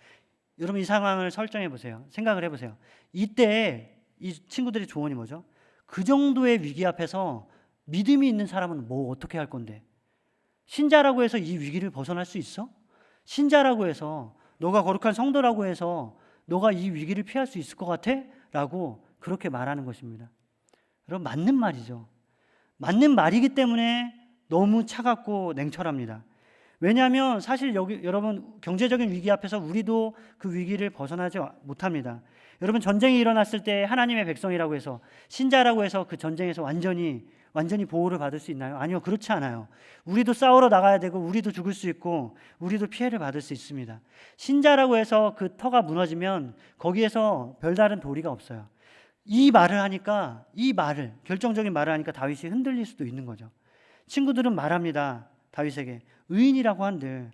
여러분 이 상황을 설정해 보세요. 생각을 해보세요. 이때 이 친구들의 조언이 뭐죠? 그 정도의 위기 앞에서 믿음이 있는 사람은 뭐 어떻게 할 건데? 신자라고 해서 이 위기를 벗어날 수 있어? 신자라고 해서 너가 거룩한 성도라고 해서 너가 이 위기를 피할 수 있을 것 같아? 라고 그렇게 말하는 것입니다. 여러분 맞는 말이죠. 맞는 말이기 때문에 너무 차갑고 냉철합니다. 왜냐하면 사실 여러분 경제적인 위기 앞에서 우리도 그 위기를 벗어나지 못합니다. 여러분 전쟁이 일어났을 때 하나님의 백성이라고 해서 신자라고 해서 그 전쟁에서 완전히 보호를 받을 수 있나요? 아니요, 그렇지 않아요. 우리도 싸우러 나가야 되고 우리도 죽을 수 있고 우리도 피해를 받을 수 있습니다. 신자라고 해서 그 터가 무너지면 거기에서 별다른 도리가 없어요. 이 결정적인 말을 하니까 다윗이 흔들릴 수도 있는 거죠. 친구들은 말합니다. 다윗에게 의인이라고 한들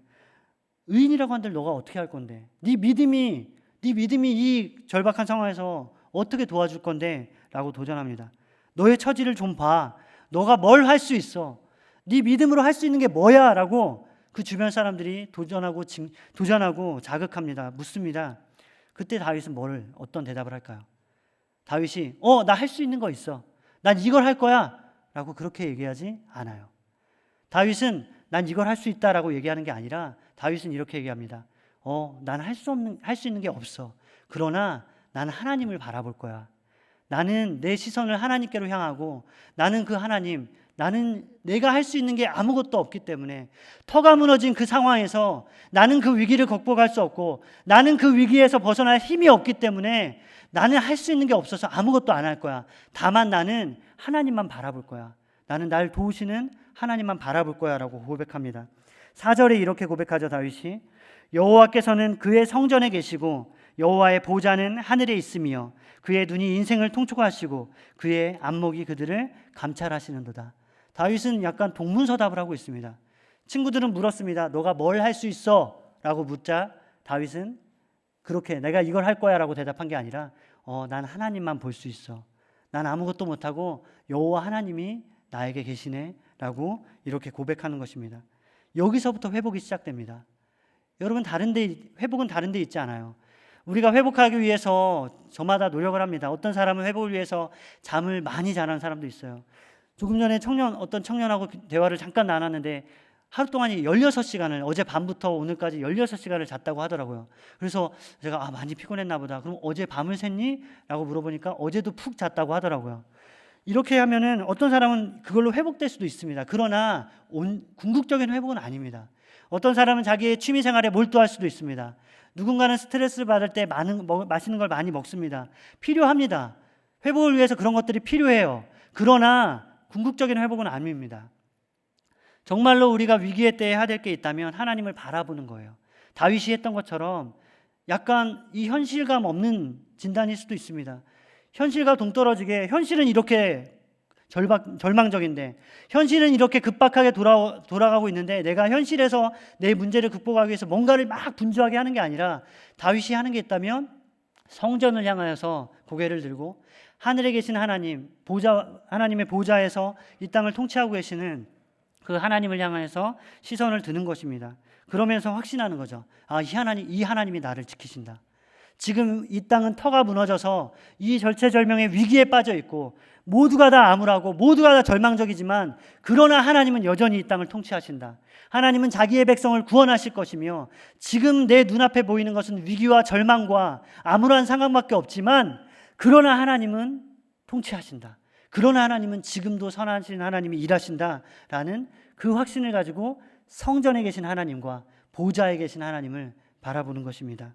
너가 어떻게 할 건데? 네 믿음이 이 절박한 상황에서 어떻게 도와줄 건데? 라고 도전합니다. 너의 처지를 좀 봐. 너가 뭘 할 수 있어? 네 믿음으로 할 수 있는 게 뭐야? 라고 그 주변 사람들이 도전하고 자극합니다. 묻습니다. 그때 다윗은 어떤 대답을 할까요? 다윗이 나 할 수 있는 거 있어. 난 이걸 할 거야. 라고 그렇게 얘기하지 않아요. 다윗은 난 이걸 할 수 있다라고 얘기하는 게 아니라 다윗은 이렇게 얘기합니다. 나는 할 수 있는 게 없어. 그러나 나는 하나님을 바라볼 거야. 나는 내 시선을 하나님께로 향하고 나는 내가 할 수 있는 게 아무것도 없기 때문에 터가 무너진 그 상황에서 나는 그 위기를 극복할 수 없고 나는 그 위기에서 벗어날 힘이 없기 때문에 나는 할 수 있는 게 없어서 아무것도 안 할 거야. 다만 나는 하나님만 바라볼 거야. 나는 날 도우시는 하나님만 바라볼 거야 라고 고백합니다. 4절에 이렇게 고백하죠. 다윗이 여호와께서는 그의 성전에 계시고 여호와의 보좌는 하늘에 있으며 그의 눈이 인생을 통촉하시고 그의 안목이 그들을 감찰하시는도다. 다윗은 약간 동문서답을 하고 있습니다. 친구들은 물었습니다. 너가 뭘 할 수 있어? 라고 묻자 다윗은 그렇게 내가 이걸 할 거야 라고 대답한 게 아니라 난 하나님만 볼 수 있어. 난 아무것도 못하고 여호와 하나님이 나에게 계시네 라고 이렇게 고백하는 것입니다. 여기서부터 회복이 시작됩니다. 여러분 회복은 다른 데 있지 않아요. 우리가 회복하기 위해서 저마다 노력을 합니다. 어떤 사람은 회복을 위해서 잠을 많이 자는 사람도 있어요. 조금 전에 어떤 청년하고 대화를 잠깐 나눴는데 하루 동안 16시간을 어제 밤부터 오늘까지 16시간을 잤다고 하더라고요. 그래서 제가 많이 피곤했나 보다. 그럼 어제 밤을 샜니? 라고 물어보니까 어제도 푹 잤다고 하더라고요. 이렇게 하면은 어떤 사람은 그걸로 회복될 수도 있습니다. 그러나 궁극적인 회복은 아닙니다. 어떤 사람은 자기의 취미 생활에 몰두할 수도 있습니다. 누군가는 스트레스를 받을 때 맛있는 걸 많이 먹습니다. 필요합니다. 회복을 위해서 그런 것들이 필요해요. 그러나 궁극적인 회복은 아닙니다. 정말로 우리가 위기의 때에 해야 될 게 있다면 하나님을 바라보는 거예요. 다윗이 했던 것처럼 약간 이 현실감 없는 진단일 수도 있습니다. 현실과 동떨어지게 현실은 이렇게 절망적인데, 현실은 이렇게 급박하게 돌아가고 있는데 내가 현실에서 내 문제를 극복하기 위해서 뭔가를 막 분주하게 하는 게 아니라 다윗이 하는 게 있다면 성전을 향하여서 고개를 들고 하늘에 계신 하나님, 하나님의 보좌에서 이 땅을 통치하고 계시는 그 하나님을 향해서 시선을 드는 것입니다. 그러면서 확신하는 거죠. 이 하나님이 나를 지키신다. 지금 이 땅은 터가 무너져서 이 절체절명의 위기에 빠져 있고 모두가 다 암울하고 모두가 다 절망적이지만, 그러나 하나님은 여전히 이 땅을 통치하신다. 하나님은 자기의 백성을 구원하실 것이며, 지금 내 눈앞에 보이는 것은 위기와 절망과 암울한 상황밖에 없지만, 그러나 하나님은 통치하신다. 그러나 하나님은 지금도 선하신 하나님이 일하신다라는 그 확신을 가지고 성전에 계신 하나님과 보좌에 계신 하나님을 바라보는 것입니다.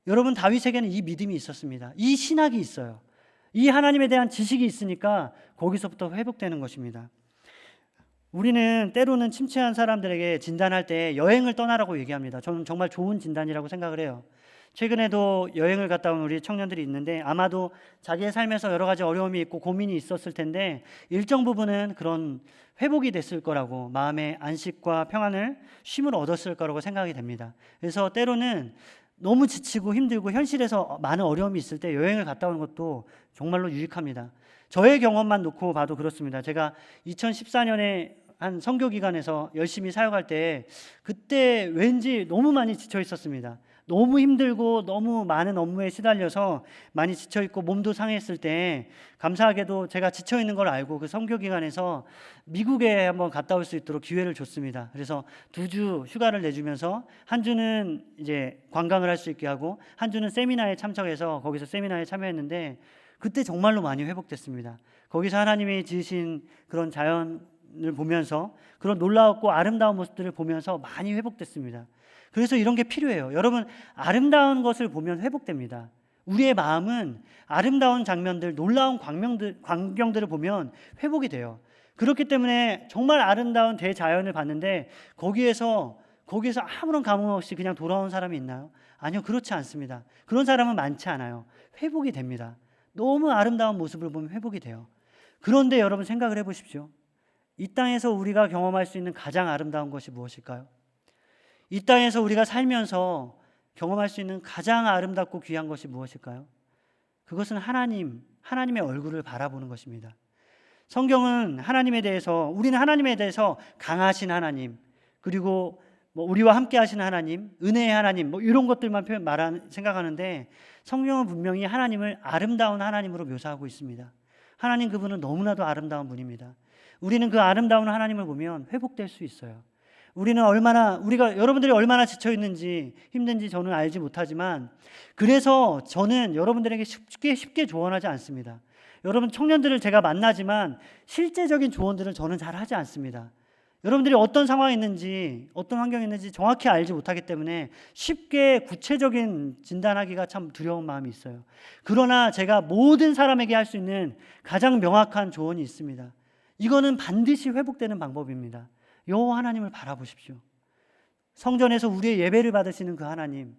여러분, 다윗에게는 이 믿음이 있었습니다. 이 신학이 있어요. 이 하나님에 대한 지식이 있으니까 거기서부터 회복되는 것입니다. 우리는 때로는 침체한 사람들에게 진단할 때 여행을 떠나라고 얘기합니다. 저는 정말 좋은 진단이라고 생각을 해요. 최근에도 여행을 갔다 온 우리 청년들이 있는데 아마도 자기의 삶에서 여러 가지 어려움이 있고 고민이 있었을 텐데 일정 부분은 그런 회복이 됐을 거라고, 마음의 안식과 평안을, 쉼을 얻었을 거라고 생각이 됩니다. 그래서 때로는 너무 지치고 힘들고 현실에서 많은 어려움이 있을 때 여행을 갔다 오는 것도 정말로 유익합니다. 저의 경험만 놓고 봐도 그렇습니다. 제가 2014년에 한 선교기관에서 열심히 사역할 때 그때 왠지 너무 많이 지쳐 있었습니다. 너무 힘들고 너무 많은 업무에 시달려서 많이 지쳐있고 몸도 상했을 때, 감사하게도 제가 지쳐있는 걸 알고 그 선교기관에서 미국에 한번 갔다 올 수 있도록 기회를 줬습니다. 그래서 2주 휴가를 내주면서 한 주는 이제 관광을 할 수 있게 하고 한 주는 세미나에 참석해서 거기서 세미나에 참여했는데, 그때 정말로 많이 회복됐습니다. 거기서 하나님이 지으신 그런 자연을 보면서 그런 놀라웠고 아름다운 모습들을 보면서 많이 회복됐습니다. 그래서 이런 게 필요해요. 여러분, 아름다운 것을 보면 회복됩니다. 우리의 마음은 아름다운 장면들, 놀라운 광경들을 보면 회복이 돼요. 그렇기 때문에 정말 아름다운 대자연을 봤는데 거기에서 아무런 감흥 없이 그냥 돌아온 사람이 있나요? 아니요, 그렇지 않습니다. 그런 사람은 많지 않아요. 회복이 됩니다. 너무 아름다운 모습을 보면 회복이 돼요. 그런데 여러분, 생각을 해보십시오. 이 땅에서 우리가 경험할 수 있는 가장 아름다운 것이 무엇일까요? 이 땅에서 우리가 살면서 경험할 수 있는 가장 아름답고 귀한 것이 무엇일까요? 그것은 하나님의 얼굴을 바라보는 것입니다. 성경은 우리는 하나님에 대해서 강하신 하나님, 그리고 우리와 함께 하시는 하나님, 은혜의 하나님, 이런 것들만 생각하는데, 성경은 분명히 하나님을 아름다운 하나님으로 묘사하고 있습니다. 하나님, 그분은 너무나도 아름다운 분입니다. 우리는 그 아름다운 하나님을 보면 회복될 수 있어요. 여러분들이 얼마나 지쳐 있는지 힘든지 저는 알지 못하지만, 그래서 저는 여러분들에게 쉽게 조언하지 않습니다. 여러분 청년들을 제가 만나지만 실제적인 조언들을 저는 잘 하지 않습니다. 여러분들이 어떤 상황에 있는지, 어떤 환경에 있는지 정확히 알지 못하기 때문에 쉽게 구체적인 진단하기가 참 두려운 마음이 있어요. 그러나 제가 모든 사람에게 할 수 있는 가장 명확한 조언이 있습니다. 이거는 반드시 회복되는 방법입니다. 여호와 하나님을 바라보십시오. 성전에서 우리의 예배를 받으시는 그 하나님,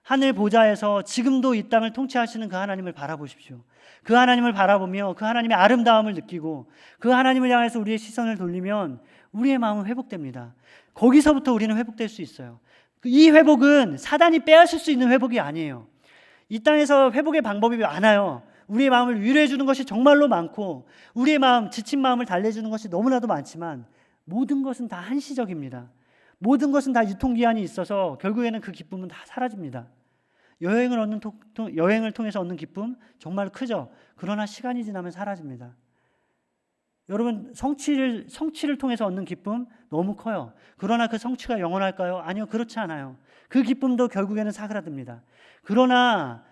하늘 보좌에서 지금도 이 땅을 통치하시는 그 하나님을 바라보십시오. 그 하나님을 바라보며 그 하나님의 아름다움을 느끼고 그 하나님을 향해서 우리의 시선을 돌리면 우리의 마음은 회복됩니다. 거기서부터 우리는 회복될 수 있어요. 이 회복은 사단이 빼앗을 수 있는 회복이 아니에요. 이 땅에서 회복의 방법이 많아요. 우리의 마음을 위로해 주는 것이 정말로 많고, 우리의 지친 마음을 달래주는 것이 너무나도 많지만, 모든 것은 다 한시적입니다. 모든 것은 다 유통기한이 있어서 결국에는 그 기쁨은 다 사라집니다. 여행을 통해서 얻는 기쁨 정말 크죠. 그러나 시간이 지나면 사라집니다. 여러분, 성취를 통해서 얻는 기쁨 너무 커요. 그러나 그 성취가 영원할까요? 아니요, 그렇지 않아요. 그 기쁨도 결국에는 사그라듭니다. 그러나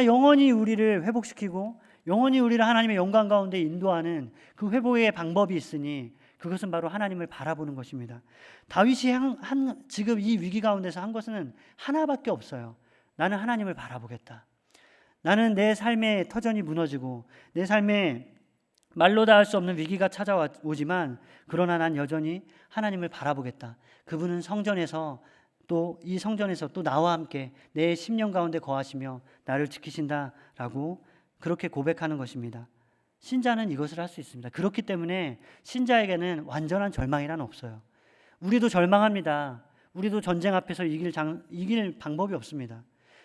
영원히 우리를 회복시키고 영원히 우리를 하나님의 영광 가운데 인도하는 그 회복의 방법이 있으니, 그것은 바로 하나님을 바라보는 것입니다. 다윗이 지금 이 위기 가운데서 한 것은 하나밖에 없어요. 나는 하나님을 바라보겠다. 나는 내 삶의 터전이 무너지고 내 삶에 말로 다 할 수 없는 위기가 찾아오지만, 그러나 난 여전히 하나님을 바라보겠다. 그분은 성전에서 또 나와 함께 내 심령 가운데 거하시며 나를 지키신다라고 그렇게 고백하는 것입니다. 신자는 이것을 할 수 있습니다. 그렇기 때문에 신자에게는 완전한 절망이란 없어요. 우리도 절망합니다. 우리도 전쟁 앞에서 이길 방법이 없습니다.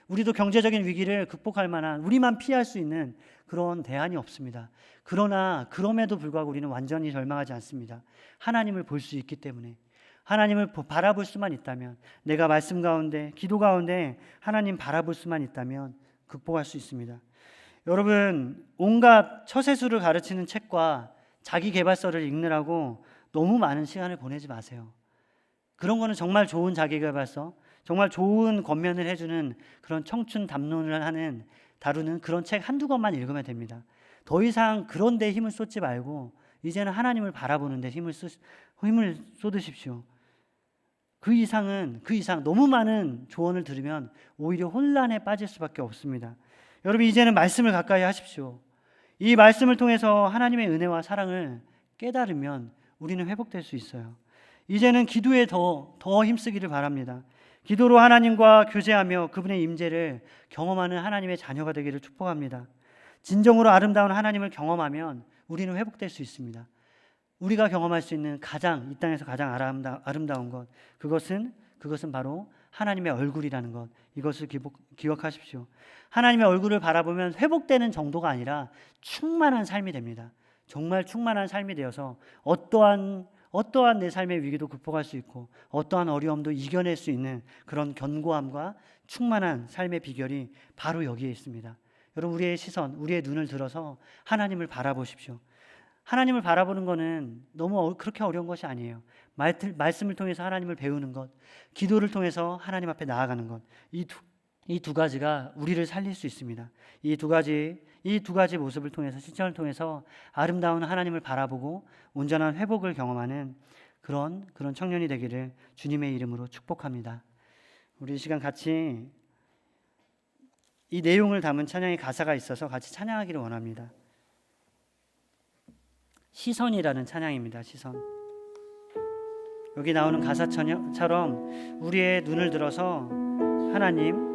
우리도 경제적인 위기를 극복할 만한, 우리만 피할 수 있는 그런 대안이 없습니다. 그러나 그럼에도 불구하고 우리는 완전히 절망하지 않습니다. 하나님을 볼 수 있기 때문에, 하나님을 바라볼 수만 있다면, 내가 말씀 가운데, 기도 가운데 하나님 바라볼 수만 있다면 극복할 수 있습니다. 여러분, 온갖 처세술을 가르치는 책과 자기 개발서를 읽느라고 너무 많은 시간을 보내지 마세요. 그런 거는 정말 좋은 자기 개발서, 정말 좋은 권면을 해주는 그런 청춘 담론을 다루는 그런 책 한두 권만 읽으면 됩니다. 더 이상 그런 데 힘을 쏟지 말고 이제는 하나님을 바라보는 데 힘을 쏟으십시오. 그 이상 너무 많은 조언을 들으면 오히려 혼란에 빠질 수밖에 없습니다. 여러분, 이제는 말씀을 가까이 하십시오. 이 말씀을 통해서 하나님의 은혜와 사랑을 깨달으면 우리는 회복될 수 있어요. 이제는 기도에 더 힘쓰기를 바랍니다. 기도로 하나님과 교제하며 그분의 임재를 경험하는 하나님의 자녀가 되기를 축복합니다. 진정으로 아름다운 하나님을 경험하면 우리는 회복될 수 있습니다. 우리가 경험할 수 있는 이 땅에서 가장 아름다운 것, 그것은 바로 하나님의 얼굴이라는 것, 이것을 기억하십시오. 하나님의 얼굴을 바라보면 회복되는 정도가 아니라 충만한 삶이 됩니다. 정말 충만한 삶이 되어서 어떠한 내 삶의 위기도 극복할 수 있고 어떠한 어려움도 이겨낼 수 있는 그런 견고함과 충만한 삶의 비결이 바로 여기에 있습니다. 여러분, 우리의 눈을 들어서 하나님을 바라보십시오. 하나님을 바라보는 것은 너무 그렇게 어려운 것이 아니에요. 말씀을 통해서 하나님을 배우는 것, 기도를 통해서 하나님 앞에 나아가는 것, 이 두 가지가 우리를 살릴 수 있습니다. 이 두 가지 모습을 통해서, 실천을 통해서 아름다운 하나님을 바라보고 온전한 회복을 경험하는 그런 청년이 되기를 주님의 이름으로 축복합니다. 우리 이 시간 같이 이 내용을 담은 찬양의 가사가 있어서 같이 찬양하기를 원합니다. 시선이라는 찬양입니다. 시선. 여기 나오는 가사처럼 우리의 눈을 들어서 그 하나님,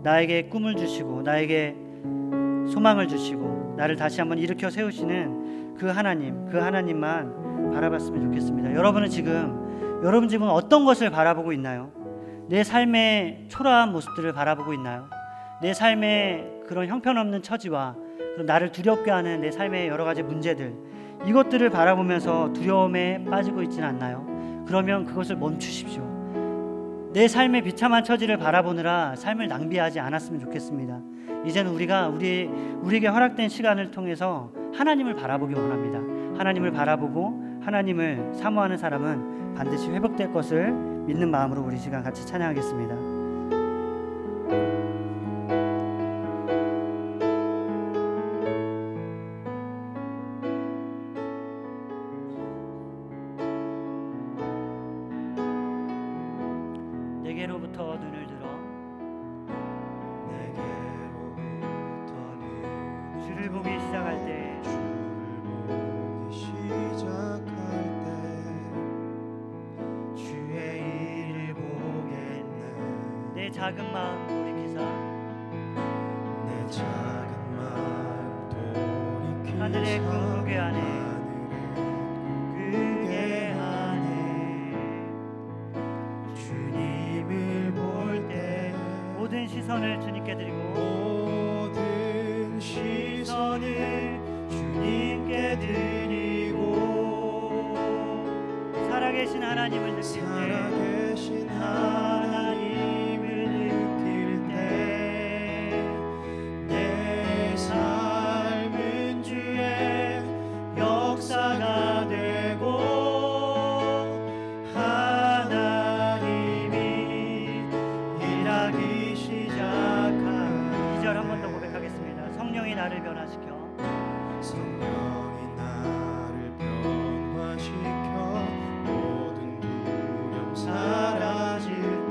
나에게 꿈을 주시고 나에게 소망을 주시고 나를 다시 한번 일으켜 세우시는 그 하나님만 바라봤으면 좋겠습니다. 여러분 지금 어떤 것을 바라보고 있나요? 내 삶의 초라한 모습들을 바라보고 있나요? 내 삶의 그런 형편없는 처지와 나를 두렵게 하는 내 삶의 여러 가지 문제들, 이것들을 바라보면서 두려움에 빠지고 있지는 않나요? 그러면 그것을 멈추십시오. 내 삶의 비참한 처지를 바라보느라 삶을 낭비하지 않았으면 좋겠습니다. 이제는 우리에게 허락된 시간을 통해서 하나님을 바라보기 원합니다. 하나님을 바라보고 하나님을 사모하는 사람은 반드시 회복될 것을 믿는 마음으로 우리 시간 같이 찬양하겠습니다. 내게로부터 눈을 들어 주를 보기 시작할 때 주의 일을 보겠네. 내 작은 마음 돌이키사 하늘의 궁극의 안에 모든 시선을 주님께 드리고 살아계신 하나님을 느낄 때 내 삶은 주의 역사가 되고 하나님이 일하기 시작한 2절 한 번 더 고백하겠습니다. 성령이 나를 변화시켜 모든 두려움 사라질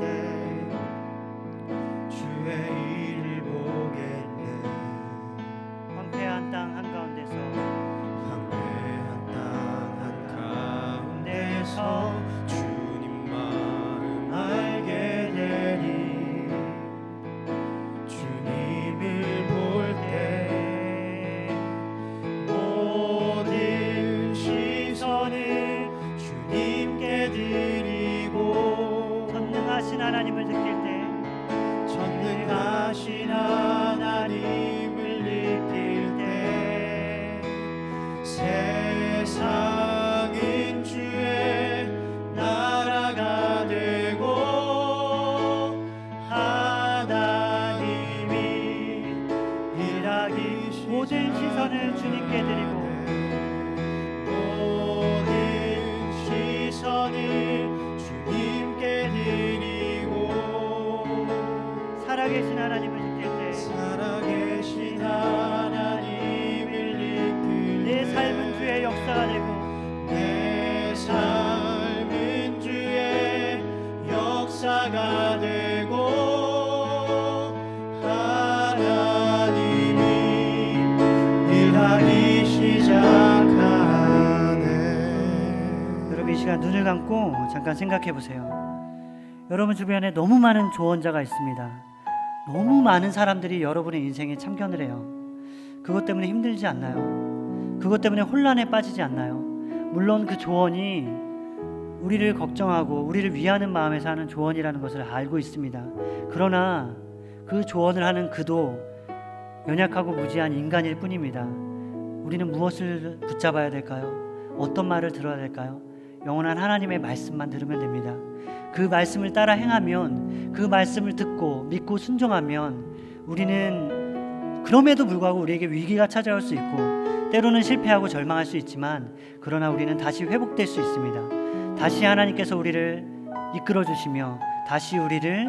역사가 되고 내 삶은 주의 역사가 되고 하나님이 일하기 시작하네. 여러분, 이 시간 눈을 감고 잠깐 생각해 보세요. 여러분 주변에 너무 많은 조언자가 있습니다. 너무 많은 사람들이 여러분의 인생에 참견을 해요. 그것 때문에 힘들지 않나요? 그것 때문에 혼란에 빠지지 않나요? 물론 그 조언이 우리를 걱정하고 우리를 위하는 마음에서 하는 조언이라는 것을 알고 있습니다. 그러나 그 조언을 하는 그도 연약하고 무지한 인간일 뿐입니다. 우리는 무엇을 붙잡아야 될까요? 어떤 말을 들어야 될까요? 영원한 하나님의 말씀만 들으면 됩니다. 그 말씀을 따라 행하면, 그 말씀을 듣고 믿고 순종하면 우리는 그럼에도 불구하고 우리에게 위기가 찾아올 수 있고 때로는 실패하고 절망할 수 있지만, 그러나 우리는 다시 회복될 수 있습니다. 다시 하나님께서 우리를 이끌어 주시며 다시 우리를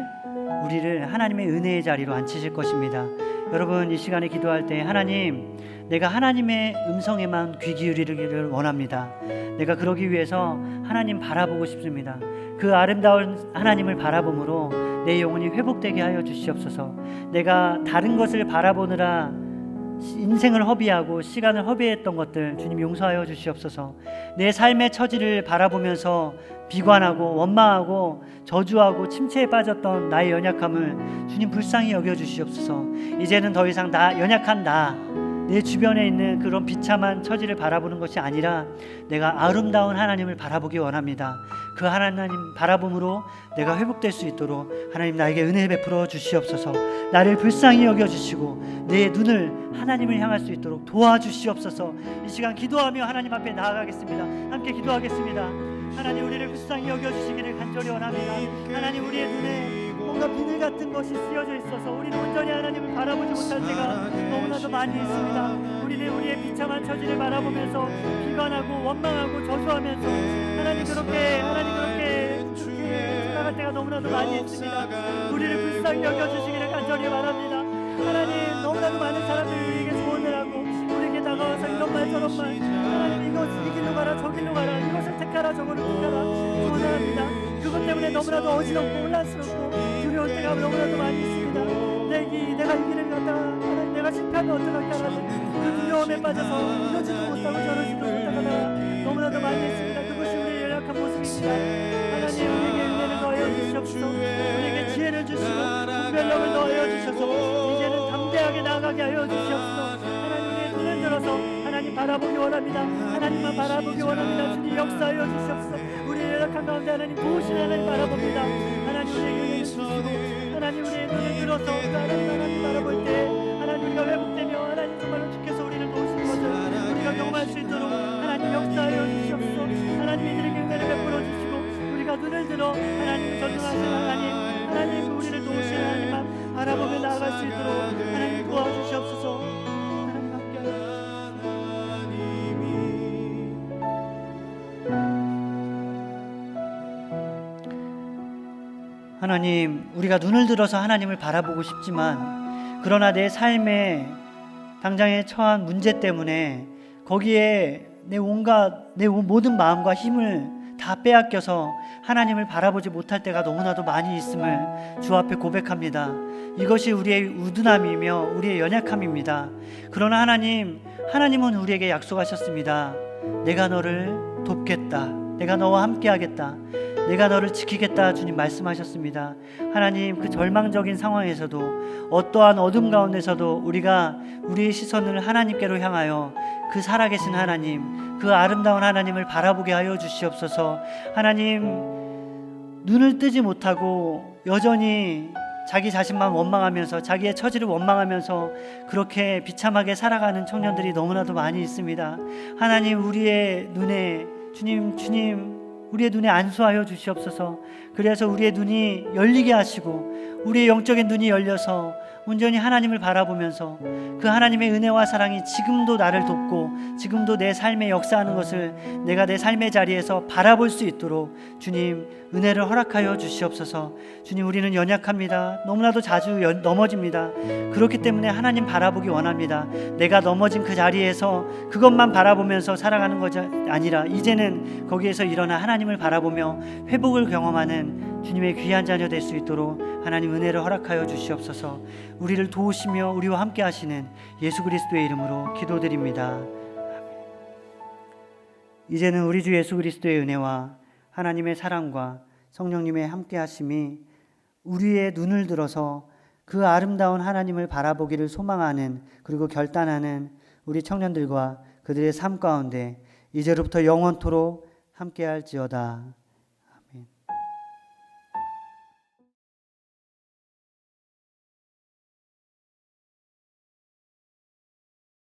하나님의 은혜의 자리로 앉히실 것입니다. 여러분, 이 시간에 기도할 때 하나님, 내가 하나님의 음성에만 귀 기울이기를 원합니다. 내가 그러기 위해서 하나님 바라보고 싶습니다. 그 아름다운 하나님을 바라봄으로 내 영혼이 회복되게 하여 주시옵소서. 내가 다른 것을 바라보느라 인생을 허비하고 시간을 허비했던 것들 주님 용서하여 주시옵소서. 내 삶의 처지를 바라보면서 비관하고 원망하고 저주하고 침체에 빠졌던 나의 연약함을 주님 불쌍히 여겨 주시옵소서. 이제는 더 이상 연약한 내 주변에 있는 그런 비참한 처지를 바라보는 것이 아니라 내가 아름다운 하나님을 바라보기 원합니다. 그 하나님 바라봄으로 내가 회복될 수 있도록 하나님 나에게 은혜 베풀어 주시옵소서. 나를 불쌍히 여겨주시고 내 눈을 하나님을 향할 수 있도록 도와주시옵소서. 이 시간 기도하며 하나님 앞에 나아가겠습니다. 함께 기도하겠습니다. 하나님, 우리를 불쌍히 여겨주시기를 간절히 원합니다. 하나님, 우리의 눈에 뭔가 비늘 같은 것이 쓰여져 있어서 우리는 온전히 하나님을 바라보지 못할 때가 너무나도 많이 있습니다. 우리는 우리의 비참한 처지를 바라보면서 비관하고 원망하고 저주하면서 하나님 그렇게 생각할 때가 너무나도 많이 있습니다. 우리를 불쌍히 여겨주시기를 간절히 바랍니다. 하나님, 너무나도 많은 사람들이 우리에게 조언을 하고 우리에게 다가와서 이런 말 저런 말, 하나님 이 길로 가라 저 길로 가라, 이것을 택하라 저거를 택하라 조언을 합니다. 그것 때문에 너무나도 어지럽고 혼란스럽고 두려울 때가 너무나도 많이 있습니다. 내가 이 길을 갔다가 하나님 내가 실패하면 어떡할까라는 그 두려움에 빠져서 이러지도 못하고 저러지도 못하다가 너무나도 많이 있습니다. 그것이 우리의 연약한 모습입니다. 하나님, 우리에게 은혜를 더하여 주시옵소서. 우리에게 지혜를 주시고 분별력을 더하여 주셔서 이제는 담대하게 나아가게 하여 주시옵소서. 하나님, 우리의 눈을 들어서 하나님 바라보기 원합니다. 하나님만 바라보기 원합니다. 주님 역사하여 주시옵소서. 우리의 연약한 가운데 하나님 도우시는 하나님 바라봅니다. 하나님, 우리에게 은혜를 주시고 하나님, 우리의 눈을 들어서 그 하나님 바라볼 때 하나님 우리가 회복되며 하나님 정말로 주께서 우리를 도우시는 것을 우리가 경험할 수 있도록 하나님 역사하여 주시옵소서. 하나님, 이들에게 은혜를 베풀어 주시고 우리가 눈을 들어 하나님 전능하신 하나님 우리를 도우시는 하나님만 바라보며 나아갈 수 있도록 하나님 도와주시옵소서. 하나님 함께하여 하나님, 우리가 눈을 들어서 하나님을 바라보고 싶지만 그러나 내 삶에 당장에 처한 문제 때문에 거기에 내 모든 마음과 힘을 다 빼앗겨서 하나님을 바라보지 못할 때가 너무나도 많이 있음을 주 앞에 고백합니다. 이것이 우리의 우둔함이며 우리의 연약함입니다. 그러나 하나님은 우리에게 약속하셨습니다. 내가 너를 돕겠다. 내가 너와 함께하겠다. 내가 너를 지키겠다. 주님 말씀하셨습니다. 하나님, 그 절망적인 상황에서도 어떠한 어둠 가운데서도 우리가 우리의 시선을 하나님께로 향하여 그 살아계신 하나님, 그 아름다운 하나님을 바라보게 하여 주시옵소서. 하나님, 눈을 뜨지 못하고 여전히 자기 자신만 원망하면서 자기의 처지를 원망하면서 그렇게 비참하게 살아가는 청년들이 너무나도 많이 있습니다. 하나님, 우리의 눈에 주님 우리의 눈에 안수하여 주시옵소서. 그래서 우리의 눈이 열리게 하시고 우리의 영적인 눈이 열려서 온전히 하나님을 바라보면서 그 하나님의 은혜와 사랑이 지금도 나를 돕고 지금도 내 삶에 역사하는 것을 내가 내 삶의 자리에서 바라볼 수 있도록 주님 은혜를 허락하여 주시옵소서. 주님, 우리는 연약합니다. 너무나도 자주 넘어집니다. 그렇기 때문에 하나님 바라보기 원합니다. 내가 넘어진 그 자리에서 그것만 바라보면서 살아가는 것이 아니라 이제는 거기에서 일어나 하나님을 바라보며 회복을 경험하는 주님의 귀한 자녀 될 수 있도록 하나님 은혜를 허락하여 주시옵소서. 우리를 도우시며 우리와 함께 하시는 예수 그리스도의 이름으로 기도드립니다. 이제는 우리 주 예수 그리스도의 은혜와 하나님의 사랑과 성령님의 함께 하심이 우리의 눈을 들어서 그 아름다운 하나님을 바라보기를 소망하는 그리고 결단하는 우리 청년들과 그들의 삶 가운데 이제로부터 영원토록 함께할지어다.